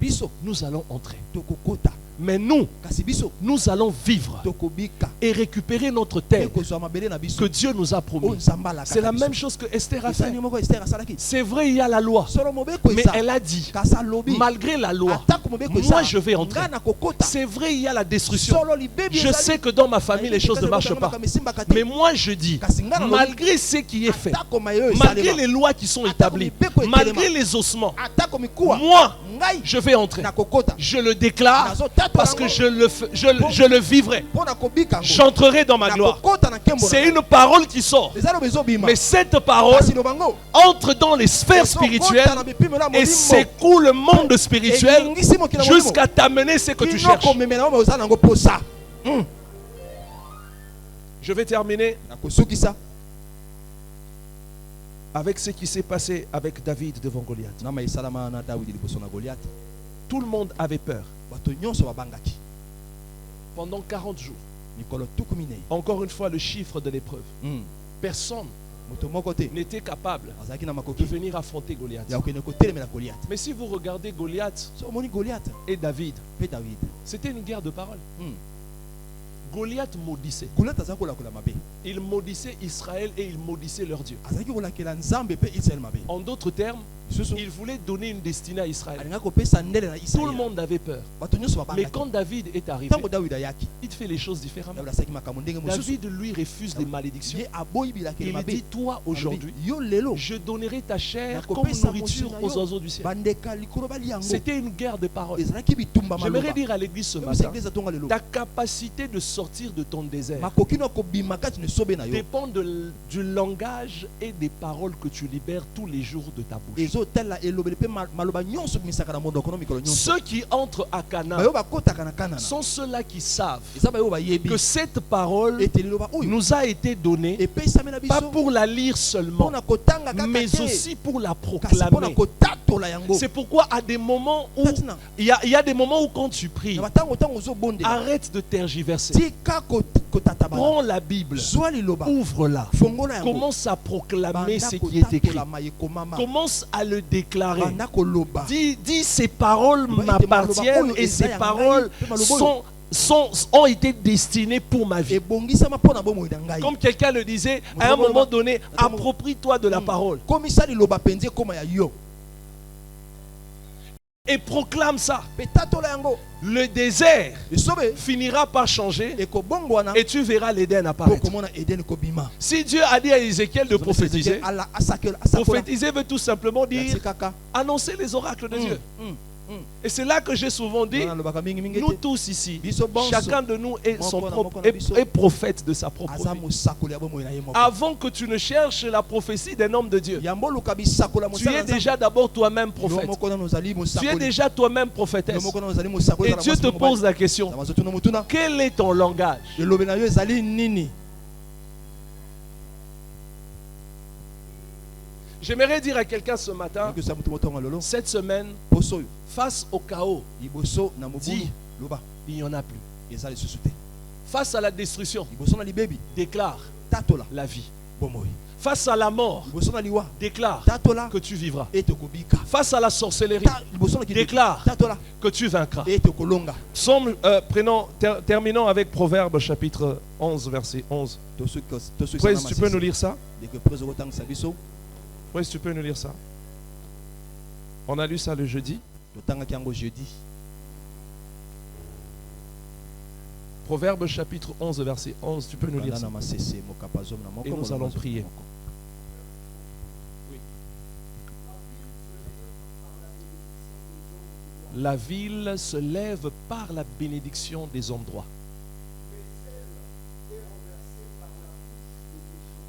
S2: biso
S1: nous allons entrer.
S2: tokokota
S1: Mais nous,
S2: kasi biso
S1: nous allons vivre
S2: tokobika
S1: et récupérer notre
S2: mpe
S1: terre
S2: kozwa mabele na biso
S1: que Dieu nous a
S2: oyo
S1: promis.
S2: nzambe alakaka
S1: C'est la
S2: biso.
S1: même chose que Esther a fait.
S2: esani moko ester asalaki
S1: C'est vrai, il y a la loi.
S2: solo mobeko
S1: Mais
S2: eza
S1: elle a dit,
S2: kasi alobi
S1: malgré la loi,
S2: atako mobeko
S1: moi
S2: eza
S1: je vais entrer.
S2: nga na kokota
S1: C'est vrai, il y a la destruction.
S2: solo libebi
S1: Je
S2: ezali.
S1: sais que dans ma famille, les choses ne marchent pas.
S2: Mesimbaka te.
S1: Mais moi je dis,
S2: kasi nga na lobi
S1: malgré ce qui est fait,
S2: atako mayo
S1: malgré
S2: esalema
S1: les lois qui sont établies, malgré les ossements,
S2: atako mikuwa
S1: moi,
S2: ngai
S1: je vais entrer.
S2: na kokota
S1: Je le déclare parce que je le vivrai.
S2: mpo na kobika yango
S1: J'entrerai dans ma
S2: na
S1: gloire.
S2: kokota na nkembo na
S1: C'est
S2: ngai.
S1: une parole qui sort.
S2: eza loba ezobima
S1: Mais cette parole
S2: kasi loba ngo
S1: entre dans les sphères spirituelles
S2: na bipimelo ya
S1: et
S2: molimo
S1: secoue le monde spirituel
S2: elingisi mokili ya molimo
S1: jusqu'à t'amener ce que tu
S2: kino
S1: cherches.
S2: komemela oyo oza nango posa
S1: Je vais terminer
S2: nakosukisa
S1: avec ce qui s'est passé avec David devant Goliath.
S2: nama esalama na Dawidi liboso na Goliath,
S1: Tout le monde avait peur.
S2: bato nyonso babangaki
S1: Pendant 40 jours.
S2: mikolo tuku minei.
S1: Encore une fois, le chiffre de l'épreuve. Personne
S2: moto moko te
S1: n'était capable
S2: azalaki na
S1: de
S2: makoki
S1: venir affronter Goliath.
S2: ya kokende kotelemela Goliath.
S1: Mais si vous regardez Goliath
S2: So omoni Goliath
S1: et David,
S2: mpe David,
S1: c'était une guerre de paroles. Goliath maudissait.
S2: Goliath azalaki kolakola mabe,
S1: Il maudissait Israël et il maudissait leur Dieu.
S2: azalaki kolakela nzambe mpe Israel mabe.
S1: En d'autres termes,
S2: Lisusu
S1: il voulait donner une destinée à Israël.
S2: alingaki kopesa ndele na
S1: Tout le
S2: Israel.
S1: monde avait peur.
S2: Bato nyonso
S1: Mais
S2: babangaki.
S1: quand David est arrivé,
S2: Ntango Dawidi ayaki,
S1: il fait les choses différemment.
S2: Dawidi asalaki makambo ndenge mosusu.
S1: David lui refuse les malédictions.
S2: Ye aboyi bilakeli
S1: Il
S2: mabe.
S1: dit, toi aujourd'hui,
S2: Yo lelo
S1: je donnerai ta chair
S2: Nakopesa
S1: comme nourriture
S2: mosina yo.
S1: aux oiseaux du ciel.
S2: bandeka likolo bali yango.
S1: C'était une guerre de paroles.
S2: Ezalaki bitumba
S1: J'aimerais
S2: maloba.
S1: dire à l'église ce
S2: Yo
S1: matin,
S2: église atonga lelo.
S1: ta capacité de sortir de ton désert
S2: Makoki no kobima kati ne sobe na yo.
S1: dépend du langage et des paroles que tu libères tous les jours de ta bouche.
S2: Ezo tella elobeli pe maloba nyonso misaka na mondo kono mikolo nyonso.
S1: Ceux qui entrent à Canaan
S2: Bayo bakotaka na Kanana.
S1: sont ceux-là qui savent
S2: Eza bayo bayebi.
S1: que cette parole
S2: Ete liloba oyo.
S1: nous a été donnée
S2: Epesami na
S1: pas
S2: biso.
S1: pour la lire seulement,
S2: Pona kotanga kaka
S1: mais
S2: te.
S1: aussi pour la
S2: Kasi pona
S1: proclamer.
S2: kotatola yango.
S1: C'est pourquoi à des moments où
S2: Tatina.
S1: il y a des moments où quand tu pries,
S2: Na batango tango zo bonde.
S1: arrête de tergiverser.
S2: Tika kotata ba.
S1: Prends la Bible,
S2: Zwa liloba.
S1: ouvre-la,
S2: Fongola yango.
S1: commence à proclamer ce
S2: Banda
S1: qui est écrit.
S2: kotatola maye komama.
S1: Commence à le déclarer.
S2: Banda koloba.
S1: Dis ces paroles m'appartiennent et ces paroles ont été destinées pour ma vie.
S2: Ebongisama pona bomoi na ngai.
S1: Comme quelqu'un le disait, à un moment donné, approprie-toi de la parole
S2: Komisa liloba penze koma ya yo.
S1: et proclame ça.
S2: Petatola yango.
S1: Le désert
S2: Esobe
S1: finira par changer
S2: ekobongwana
S1: et tu verras l'Éden apparaître.
S2: pokomona Eden kobima.
S1: Si Dieu a dit à Ézéchiel de prophétiser,
S2: Ala asakel asakola.
S1: prophétiser veut tout simplement dire
S2: Kaka.
S1: annoncer les oracles de Dieu. Et c'est là que j'ai souvent dit,
S2: Bana lobaka mingi mingi
S1: nous
S2: te.
S1: tous ici,
S2: Biso bonso.
S1: chacun de nous est, son
S2: Moko na
S1: propre,
S2: moko na biso.
S1: est prophète de sa propre
S2: Aza
S1: vie.
S2: mosakoli ya bomoi na ye moko.
S1: Avant que tu ne cherches la prophétie d'un homme de Dieu,
S2: Yambo luka bisakola
S1: tu
S2: mosala
S1: es déjà d'abord toi-même
S2: Yo
S1: prophète.
S2: moko na nozali
S1: Tu es
S2: mosakoli.
S1: déjà toi-même
S2: Yo
S1: prophétesse.
S2: moko na nozali mosakoli.
S1: Et Dieu te pose la question,
S2: Mazotuno mutuna.
S1: quel est ton langage?
S2: Elobe na yo ezali nini?
S1: J'aimerais dire à quelqu'un ce matin,
S2: Que ça mutu motonga lolo.
S1: cette semaine,
S2: Poso yo.
S1: face au chaos,
S2: Liboso na mobulu.
S1: Dis.
S2: Loba.
S1: il n'y en a plus.
S2: Ezali susute.
S1: Face à la destruction,
S2: Liboso na libebi.
S1: déclare
S2: Tatola.
S1: la vie.
S2: Bomoi.
S1: Face à la mort,
S2: Liboso na liwa.
S1: déclare
S2: Tatola.
S1: que tu vivras.
S2: Ete kobika.
S1: Face à la sorcellerie,
S2: Liboso na kideki.
S1: déclare
S2: Tatola.
S1: que tu vaincras.
S2: Ete kolonga.
S1: Terminons avec Proverbe chapitre 11, verset 11. Prince, tu peux nous lire ça? Prince, tu peux nous lire ça? On a lu ça le jeudi. Proverbe chapitre 11, verset 11. Tu peux nous lire ça? Et nous allons prier. La ville se lève par la bénédiction des hommes droits,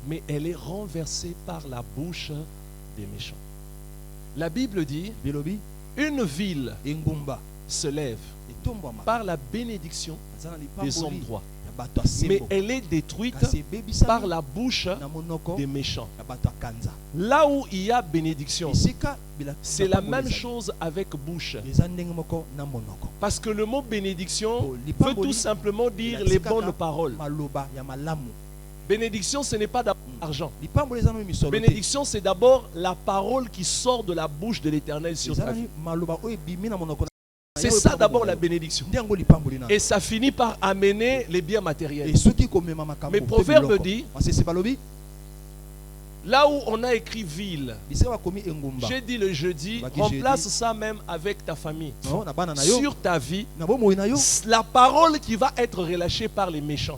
S1: mais elle est renversée par la bouche des méchants. La Bible dit, une ville se lève par la bénédiction des hommes droits, mais elle est détruite par la bouche des méchants. Là où il y a bénédiction, c'est la même chose avec bouche. Parce que le mot bénédiction veut tout simplement dire les bonnes paroles. Bénédiction, ce n'est pas d'abord l'argent. Bénédiction, c'est d'abord la parole qui sort de la bouche de l'Éternel sur ta vie. C'est ça d'abord la bénédiction. Et ça finit par amener les biens matériels. Mais Proverbe dit, là où on a écrit ville, j'ai dit le jeudi, remplace ça même avec ta famille. Sur ta vie, la parole qui va être relâchée par les méchants,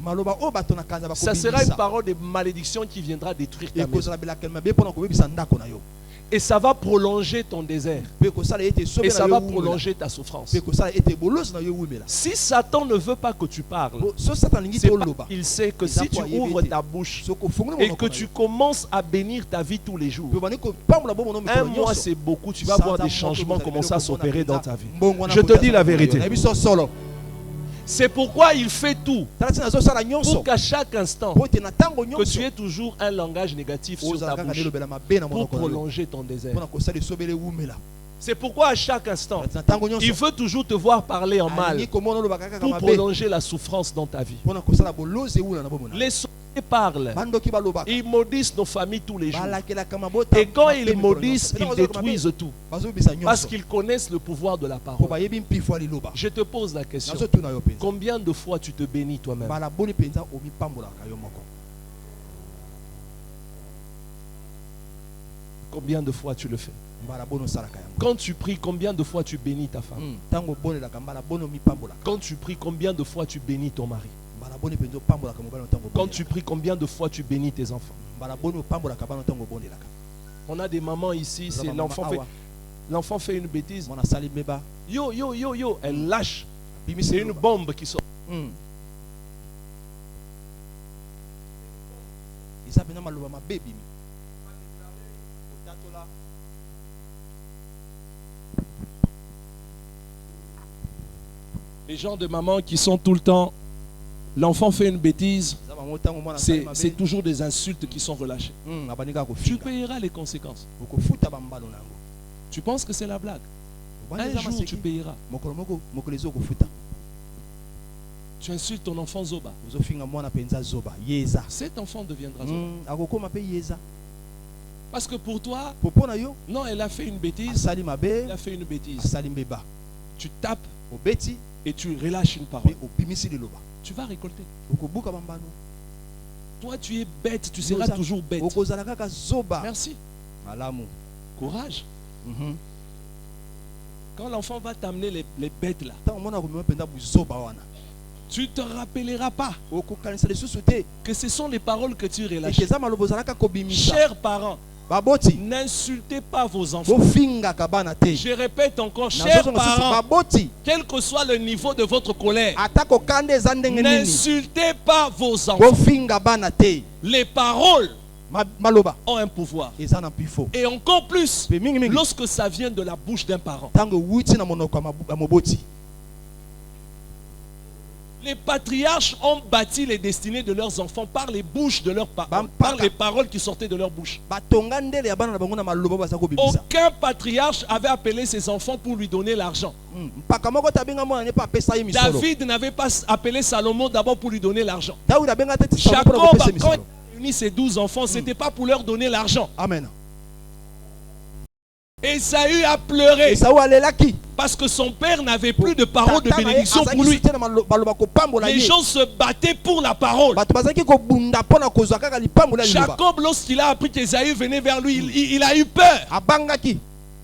S1: ça sera une parole de malédiction qui viendra détruire ta maison. Et ça va prolonger ton désert. Et ça va prolonger ta souffrance. Si Satan ne veut pas que tu parles, c'est parce qu'il sait que si tu ouvres ta bouche et que tu commences à bénir ta vie tous les jours, un mois c'est beaucoup, tu vas voir des changements commencer à s'opérer dans ta vie. Je te dis la vérité. C'est pourquoi il fait tout
S2: tala tina azosala
S1: pour
S2: nyonso
S1: qu'à chaque instant,
S2: po ete na ntango
S1: que
S2: nyonso
S1: tu aies toujours un langage négatif sur
S2: ozala
S1: ta
S2: kaka
S1: bouche
S2: nelobela mabe na
S1: pour
S2: monoko na yo
S1: prolonger ton désert.
S2: mpona kosala esobele ewumela
S1: C'est pourquoi à chaque instant,
S2: na ntango
S1: il
S2: nyonso
S1: veut toujours te voir parler en mal
S2: alingi komona olobaka kaka
S1: pour
S2: mabe
S1: prolonger la souffrance dans ta vie.
S2: mpona kosala bolozi ewula na bomona
S1: Les sorciers parlent,
S2: bandoki balobaka
S1: ils maudissent nos familles tous les jours.
S2: balakelaka mabota
S1: Et quand
S2: mabe
S1: ils
S2: mikolo
S1: maudissent,
S2: nyonso.
S1: ils
S2: Mpe na bazoloka
S1: détruisent tout.
S2: mabe, bazobisa
S1: Parce
S2: nyonso
S1: qu'ils connaissent le pouvoir de la
S2: po
S1: parole.
S2: bayebi mpifo ya liloba
S1: Je te pose la question.
S2: nazotuna yo mpenza
S1: Combien de fois tu te bénis toi-même?
S2: mbala boni mpenza omipambolaka yo moko
S1: Combien de fois tu le fais?
S2: mbala boni osalaka yango
S1: Quand tu pries, combien de fois tu bénis ta femme?
S2: ntango obonelaka mbala boni omipambolaka
S1: Quand tu pries, combien de fois tu bénis ton mari?
S2: mbala boni mpenza opambolaka mobali ntango
S1: Quand tu pries, combien de fois tu bénis tes enfants?
S2: mbala boni opambolaka bana ntango obonelaka
S1: On a des mamans ici, c'est l'enfant fait une bêtise.
S2: mwana asali mbeba
S1: Yo, yo, yo, yo, elle lâche.
S2: bimisi
S1: C'est une bombe qui sort.
S2: eza mpena maloba mabe ebimi otatola
S1: Les gens de maman qui sont tout le temps, l'enfant fait une bêtise,
S2: eza bango ntango mwana asali
S1: c'est
S2: mabe
S1: toujours des insultes qui sont relâchées.
S2: abandi kaka
S1: Tu
S2: kofinga
S1: payeras les conséquences.
S2: okofuta bambalo na yango
S1: Tu penses que c'est la blague?
S2: Obandi
S1: Un
S2: eza
S1: jour, tu
S2: maseki
S1: payeras.
S2: mokolo moko mokolo eza okofuta
S1: Tu insultes ton enfant Zoba.
S2: ozofinga mwana mpenza zoba yeza
S1: Cet enfant deviendra Zoba.
S2: akokóma mpe yeza
S1: Parce que pour toi,
S2: po mpo na yo
S1: non, elle a fait une bêtise.
S2: asali mabe
S1: Elle a fait une bêtise.
S2: asali mbeba
S1: Tu tapes
S2: obeti
S1: et tu relâches une
S2: mpe
S1: parole.
S2: obimisi liloba
S1: Tu vas récolter.
S2: okobuka bambano
S1: Toi, tu es bête, tu seras toujours bête.
S2: okozala kaka zoba
S1: Merci.
S2: malamu
S1: Courage. Quand l'enfant va t'amener les bêtes là,
S2: ntango mwana akomema mpenza buzoba wana
S1: tu ne te rappelleras pas
S2: okokanisa lisusu te
S1: que ce sont les paroles que tu relâches.
S2: eke eza maloba ozalaka kobimisa
S1: Chers parents,
S2: baboti
S1: n'insultez pas vos enfants.
S2: bofingaka bana te
S1: Je répète encore, chers
S2: nazozonga susu
S1: parents,
S2: baboti
S1: quel que soit le niveau de votre colère,
S2: ata kokanda eza ndenge nini
S1: n'insultez pas vos enfants.
S2: bofinga bana te
S1: Les paroles
S2: maloba
S1: ont un pouvoir.
S2: eza na mpifo
S1: Et encore plus,
S2: mpe mingimingi
S1: lorsque ça vient de la bouche d'un parent.
S2: ntango ewuti na monoko ya moboti
S1: Les patriarches ont bâti les destinées de leurs enfants par les bouches de leurs parents, par les paroles qui sortaient de leur bouche.
S2: batonga ndele ya bana na bango na maloba baza kobimisa
S1: Aucun patriarche avait appelé ses enfants pour lui donner l'argent.
S2: mpaka moko te abenga mwana ne mpe apesa ye misolo
S1: David n'avait pas appelé Salomon d'abord pour lui donner l'argent.
S2: dawidi abenga te ti Salomo
S1: Jacob,
S2: mpona kopesa ye
S1: quand il
S2: misolo
S1: a réuni ses 12 enfants, ce n'était pas pour leur donner l'argent.
S2: amen
S1: Esaü a pleuré
S2: esau alelaki
S1: parce que son père n'avait plus de parole de
S2: Tata na ye
S1: bénédiction pour lui.
S2: azalaki te na baloba kopambola
S1: Les
S2: ye
S1: gens se battaient pour la parole.
S2: bato bazalaki kobunda mpona kozwa kaka lipambola ya liloba
S1: Jacob, lorsqu'il a appris qu'Esaü venait vers lui, il a eu peur.
S2: abangaki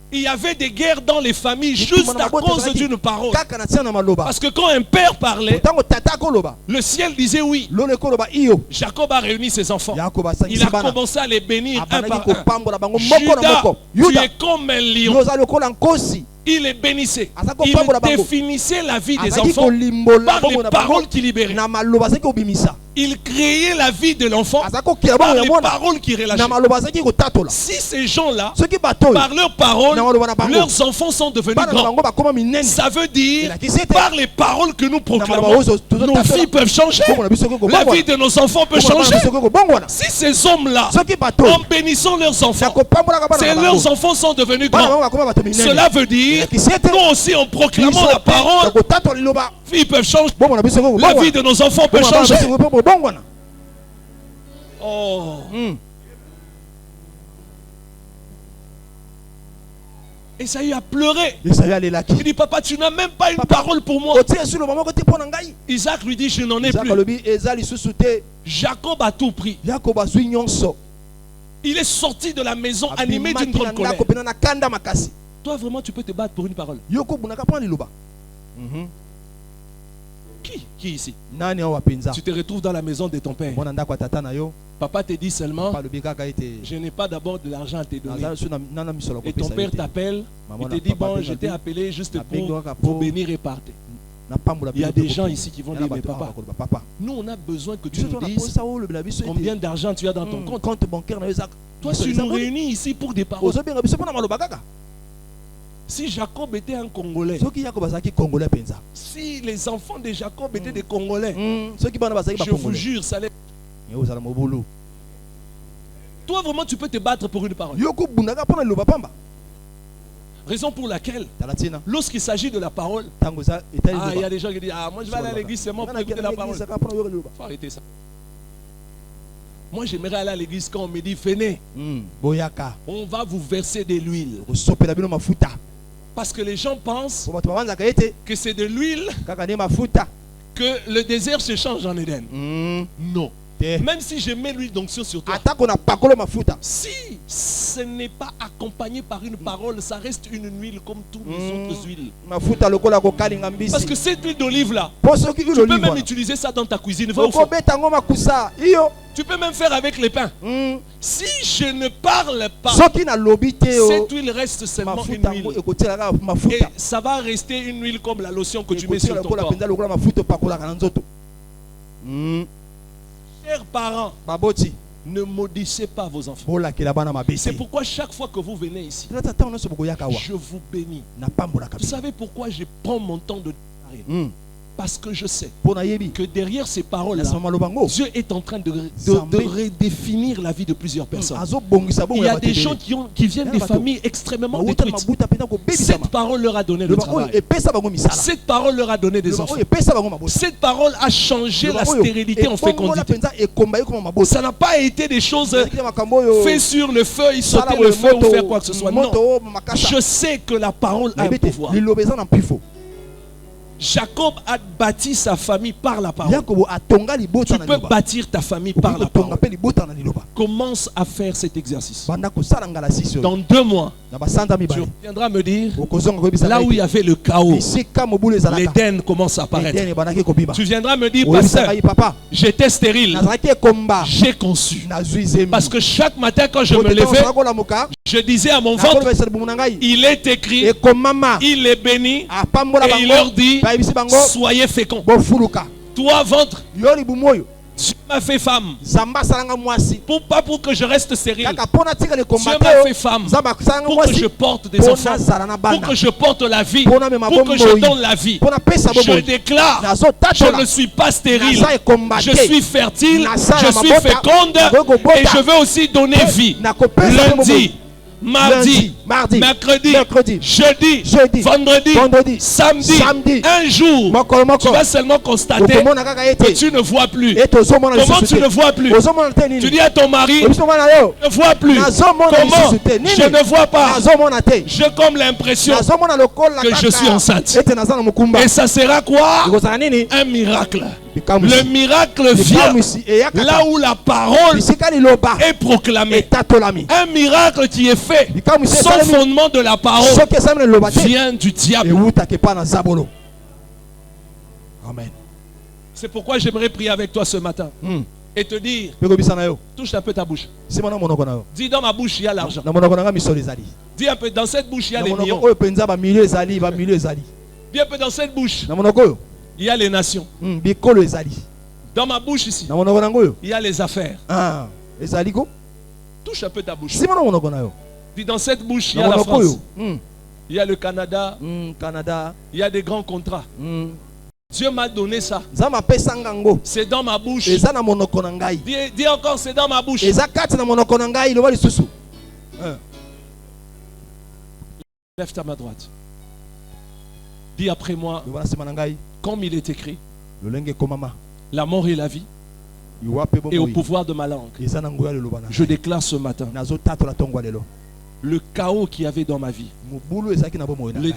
S1: Il y avait des guerres dans les familles juste à cause d'une parole.
S2: kaka na ntina na maloba
S1: Parce que quand un père parlait,
S2: ntango tata akoloba
S1: le ciel disait oui.
S2: lolo ekoloba iyo
S1: Jacob a réuni ses enfants.
S2: yakobo
S1: Il a
S2: asangisi bana
S1: commencé à les bénir un
S2: abandaki
S1: par un.
S2: kopambola bango moko na
S1: Judas,
S2: moko
S1: tu
S2: yuda
S1: es comme un lion.
S2: yo oza lokola nkosi
S1: Il les bénissait.
S2: Azako
S1: Il
S2: pambola bango.
S1: définissait la vie des
S2: azalaki
S1: enfants
S2: kolimbola
S1: par
S2: bongo
S1: les
S2: na bango
S1: paroles qu'il libérait.
S2: na maloba azalaki kobimisa
S1: Il créait la vie de l'enfant
S2: azalaki kokila
S1: par
S2: bongo ya
S1: les
S2: mwana
S1: paroles qu'il relâchait.
S2: na maloba azalaki kotatola
S1: Si ces gens-là,
S2: soki bato oyo
S1: par leurs paroles,
S2: na maloba na bango
S1: leurs enfants sont devenus
S2: bana na
S1: grands,
S2: bango bakoma minene
S1: ça veut dire,
S2: elakisi ete
S1: par les paroles que nous proclamons,
S2: maloba oyo
S1: nos
S2: tozotatola
S1: vies peuvent changer.
S2: bongo na biso soki
S1: La vie
S2: kobongwana
S1: de nos enfants peut
S2: bongo na bana
S1: changer.
S2: biso soki kobongwana
S1: Si ces hommes-là,
S2: soki bato oyo
S1: en bénissant leurs
S2: ya
S1: enfants,
S2: kopambolaka bana
S1: c'est
S2: na
S1: leurs
S2: bango
S1: enfants sont devenus
S2: bana na
S1: grands.
S2: bango bakoma bato minene
S1: Cela veut dire,
S2: elakisi ete
S1: nous aussi en proclamant
S2: biso
S1: la
S2: mpe ya
S1: parole,
S2: kotatola liloba
S1: ils peuvent changer.
S2: bongo na biso soki
S1: La vie
S2: kobongwana
S1: de nos enfants peut
S2: bongo na bana
S1: changer.
S2: biso soki kobongwana
S1: Oh. Esaü a pleuré.
S2: esayi alelaki
S1: Il dit, papa, tu n'as même pas une parole pour moi.
S2: otie esu loba moko te mpo na ngai
S1: Isaac lui dit, je n'en ai
S2: izaka
S1: plus.
S2: alobi eza lisusu te
S1: Jacob a tout pris.
S2: yakobo azwi nyonso
S1: Il est sorti de la maison animé d'une
S2: abimaki na
S1: grande colère.
S2: ndako mpena na kanda makasi
S1: Toi, vraiment, tu peux te battre pour une parole.
S2: yo kobundaka mpona liloba
S1: Qui ici?
S2: nani awa mpenza
S1: Tu te retrouves dans la maison de ton père.
S2: mwana ndako ya tata na yo
S1: Papa te dit seulement,
S2: alobi kaka ete
S1: je n'ai pas d'abord de l'argent à te donner.
S2: naza so nana misolo
S1: Et ton
S2: kopesa
S1: père
S2: yo te
S1: t'appelle,
S2: Maman
S1: il te
S2: na
S1: dit,
S2: papa
S1: bon,
S2: te
S1: je
S2: dit,
S1: t'ai appelé juste
S2: nabengi kaka
S1: pour
S2: po
S1: bénir et partir.
S2: napambola
S1: Il y a
S2: bino
S1: des
S2: te
S1: gens
S2: kopesa.
S1: ici qui vont
S2: Yana
S1: dire, mais
S2: bato awa
S1: papa,
S2: bakoloba, papa
S1: nous on a besoin que tu
S2: biso
S1: nous
S2: tona
S1: dises
S2: posa olobela biso
S1: combien d'argent tu as dans ton compte.
S2: compte bancaire na yo eza
S1: Toi, tu nous réunis ici pour des paroles.
S2: ozobenga biso mpona maloba kaka
S1: Si Jacob était un Congolais,
S2: soki Jacob azaki congolais penza,
S1: si les enfants de Jacob étaient des Congolais,
S2: soki bana bazaki ba
S1: je vous
S2: congolais,
S1: jure, ça allait.
S2: yo zala mobulu,
S1: Toi, vraiment, tu peux te battre pour une parole.
S2: yo ko bundaka pona loba pamba,
S1: Raison pour laquelle,
S2: talatina
S1: lorsqu'il s'agit de la parole,
S2: tango za etali
S1: il y a
S2: loba,
S1: des gens qui disent, moi je vais aller à l'église seulement pour écouter la parole. Il faut arrêter ça. Moi, j'aimerais aller à l'église quand on me dit, venez,
S2: boyaka,
S1: on va vous verser de l'huile.
S2: ko sopela bino mafuta,
S1: Parce que les gens pensent
S2: ko bato babanza kaete,
S1: que c'est de l'huile
S2: kaka ne mafuta,
S1: que le désert se change en Éden. Non.
S2: te,
S1: Même si je mets l'huile d'onction sur toi,
S2: atako na pakolo mafuta,
S1: si ce n'est pas accompagné par une parole, ça reste une huile comme toutes les autres huiles.
S2: mafuta lokola ko kalinga mbisi,
S1: Parce que cette huile d'olive là,
S2: po soki
S1: tu peux même
S2: olive,
S1: utiliser ça dans ta cuisine. Va au
S2: ko
S1: fond.
S2: beta ngoma kusa, iyo,
S1: Tu peux même faire avec les pains. Si je ne parle pas,
S2: soki na lobi te yo,
S1: cette huile reste seulement une
S2: mafuta ngo
S1: huile.
S2: ekotelaka
S1: Et
S2: mafuta,
S1: ça va rester une huile comme la lotion que tu mets sur ton
S2: ekotelaka
S1: corps.
S2: penza lokola mafuta pakolaka na nzoto.
S1: Chers parents,
S2: Baboti,
S1: ne maudissez pas vos enfants.
S2: bolakela bana
S1: C'est
S2: mabesi.
S1: pourquoi chaque fois que vous venez ici,
S2: Tata tata so boyaka wa,
S1: je vous bénis.
S2: na pambola
S1: Vous
S2: kabisa.
S1: savez pourquoi je prends mon temps de déclarer? Parce que je sais
S2: Pona yebi,
S1: que derrière ces
S2: na
S1: paroles-là,
S2: sama lobango,
S1: Dieu est en train de
S2: Zambé.
S1: redéfinir la vie de plusieurs personnes.
S2: azo bongisa bongo
S1: Il y
S2: ya
S1: a des
S2: batebele.
S1: gens qui viennent des
S2: Bateau.
S1: familles extrêmement
S2: Mauta
S1: détruites.
S2: mabuta pena ko bebisa
S1: Cette parole leur a donné le
S2: loba oyo
S1: travail.
S2: epesa bango misala.
S1: Cette parole leur a donné des
S2: Loba
S1: enfants.
S2: oyo epesa bango mabota.
S1: Cette parole a changé la stérilité en
S2: fécondité.
S1: fécondité.
S2: Penza ekomba yeko mabota.
S1: Ça n'a pas été des choses
S2: Ezaki makambo oyo
S1: faites sur le feu, ils
S2: sala
S1: sautaient
S2: oyo
S1: le feu ou
S2: moto-
S1: faire quoi que ce soit. Non.
S2: moto makasa.
S1: Je sais que la parole a un
S2: Nayebite,
S1: pouvoir.
S2: liloba eza na mpifo.
S1: Jacob a bâti sa famille par la parole.
S2: Yakobo atonga libota
S1: Tu
S2: na
S1: peux
S2: liloba.
S1: bâtir ta famille par la
S2: Otonga
S1: parole.
S2: pe libota na liloba.
S1: Commence à faire cet exercice.
S2: Banda kosala ngala sisi oyo.
S1: Dans 2 mois,
S2: Na basanda
S1: tu
S2: mibale.
S1: viendras me dire,
S2: Okozonga koyebisa
S1: là où il y avait le chaos,
S2: bisika mobulu ezalaka.
S1: l'Éden commence à apparaître.
S2: Edeni bandaki kobima.
S1: Tu viendras me dire,
S2: Oyebisaka
S1: pasteur,
S2: ye papa.
S1: j'étais stérile,
S2: Nazalaki ekomba.
S1: j'ai conçu.
S2: Nazwi zemi.
S1: Parce que chaque matin quand je
S2: Po
S1: me
S2: tete
S1: levais,
S2: ozalaka kolamuka,
S1: je disais à mon ventre,
S2: nakolobesa libumu na ngai.
S1: il est écrit,
S2: Ekomama.
S1: il est béni,
S2: Apambola
S1: et il leur
S2: bango.
S1: dit,
S2: Bayebisi bango.
S1: soyez féconds.
S2: Bofuluka.
S1: Toi, ventre,
S2: Yo libumu oyo.
S1: tu m'as fait femme.
S2: Zamba asalanga mwasi.
S1: Pas pour que je reste stérile.
S2: Kaka pona tika
S1: Dieu
S2: lekomba
S1: m'a
S2: te
S1: fait
S2: yo.
S1: femme.
S2: Zamba asalanga
S1: Pour que
S2: mwasi.
S1: je porte des
S2: Pona
S1: enfants.
S2: zala na
S1: Pour
S2: bana.
S1: que je porte la vie.
S2: Pona mema
S1: Pour que je
S2: bomoi.
S1: donne la vie.
S2: Pona pesa
S1: Je
S2: bomoi.
S1: déclare,
S2: Nazo
S1: je
S2: tatola.
S1: ne suis pas stérile.
S2: Naza ekomba
S1: Je
S2: te.
S1: suis fertile.
S2: Nasa
S1: Je
S2: ya
S1: suis
S2: mabota.
S1: féconde.
S2: Nakoki kobota.
S1: Et je veux aussi donner vie.
S2: Nakopesa
S1: Lundi,
S2: bomoi.
S1: mardi,
S2: Lundi, mardi,
S1: mercredi,
S2: mercredi,
S1: jeudi,
S2: jeudi,
S1: vendredi,
S2: vendredi,
S1: samedi,
S2: samedi,
S1: un jour.
S2: mokolo
S1: Tu
S2: moko.
S1: vas seulement constater
S2: Okomona kaka
S1: que
S2: ete.
S1: tu ne vois plus.
S2: Ete ozomona
S1: Comment
S2: lisusu
S1: tu
S2: te.
S1: ne vois plus?
S2: Ozomona te nini?
S1: Tu dis à ton mari,
S2: Obiso mwana yo.
S1: je ne vois plus.
S2: Nazomona
S1: Comment?
S2: lisusu te. Nini?
S1: Je ne vois pas.
S2: Nazomona te.
S1: J'ai comme l'impression
S2: Nazomona lokola
S1: que je suis enceinte.
S2: Ete naza na mukumba.
S1: Et ça sera quoi?
S2: Ikozala nini?
S1: Un miracle.
S2: Bikamusi.
S1: Le miracle vient
S2: Bikamusi eyaka.
S1: là où la parole
S2: Bisika liloba.
S1: est proclamée.
S2: Etatolami.
S1: Un miracle qui est fait
S2: Bikamusi
S1: sans
S2: esalemi.
S1: fondement de la parole
S2: Soki esalemi na liloba te.
S1: vient du diable.
S2: Ewutaki pa na zabolo. Amen.
S1: C'est pourquoi j'aimerais prier avec toi ce matin et te dire,
S2: Pe kobisa na yo.
S1: touche un peu ta bouche.
S2: Sima na monoko na yo.
S1: Dis dans ma bouche, il y a l'argent.
S2: Na monoko na nga misolo ezali.
S1: Dis un peu, dans cette bouche, il y a
S2: Na
S1: les
S2: monoko
S1: millions.
S2: oyo penza ba milieu ezali, ba milieu ezali.
S1: Dis un peu, dans cette bouche,
S2: Na monoko oyo.
S1: il y a les nations.
S2: Bikolo ezali.
S1: Dans ma bouche ici,
S2: Na monoko na ngoyo.
S1: il y a les affaires.
S2: Ah, ezali ko?
S1: Touche un peu ta bouche.
S2: Sima na monoko na yo.
S1: Dis dans cette bouche, il y
S2: Na
S1: a la
S2: monoko
S1: France.
S2: oyo.
S1: Il y a le Canada.
S2: Canada.
S1: Il y a des grands contrats. Dieu m'a donné ça.
S2: Zama pesa ngango.
S1: C'est dans ma bouche.
S2: Eza na monoko na ngai.
S1: Dis encore, c'est dans ma bouche.
S2: Eza kati na monoko na ngai loba lisusu.
S1: Lève ta main droite. Dis après moi,
S2: Loba sima na ngai.
S1: comme il est écrit,
S2: Lolenge komama.
S1: la mort et la vie
S2: Iwape
S1: et au
S2: bomoi.
S1: pouvoir de ma langue.
S2: Eza na ngoya loba na.
S1: Je déclare ce matin,
S2: Nazo tatola tongwa lelo.
S1: le chaos qu'il y avait dans ma vie,
S2: Mubulu ezaki na bomoi na
S1: le
S2: ngai.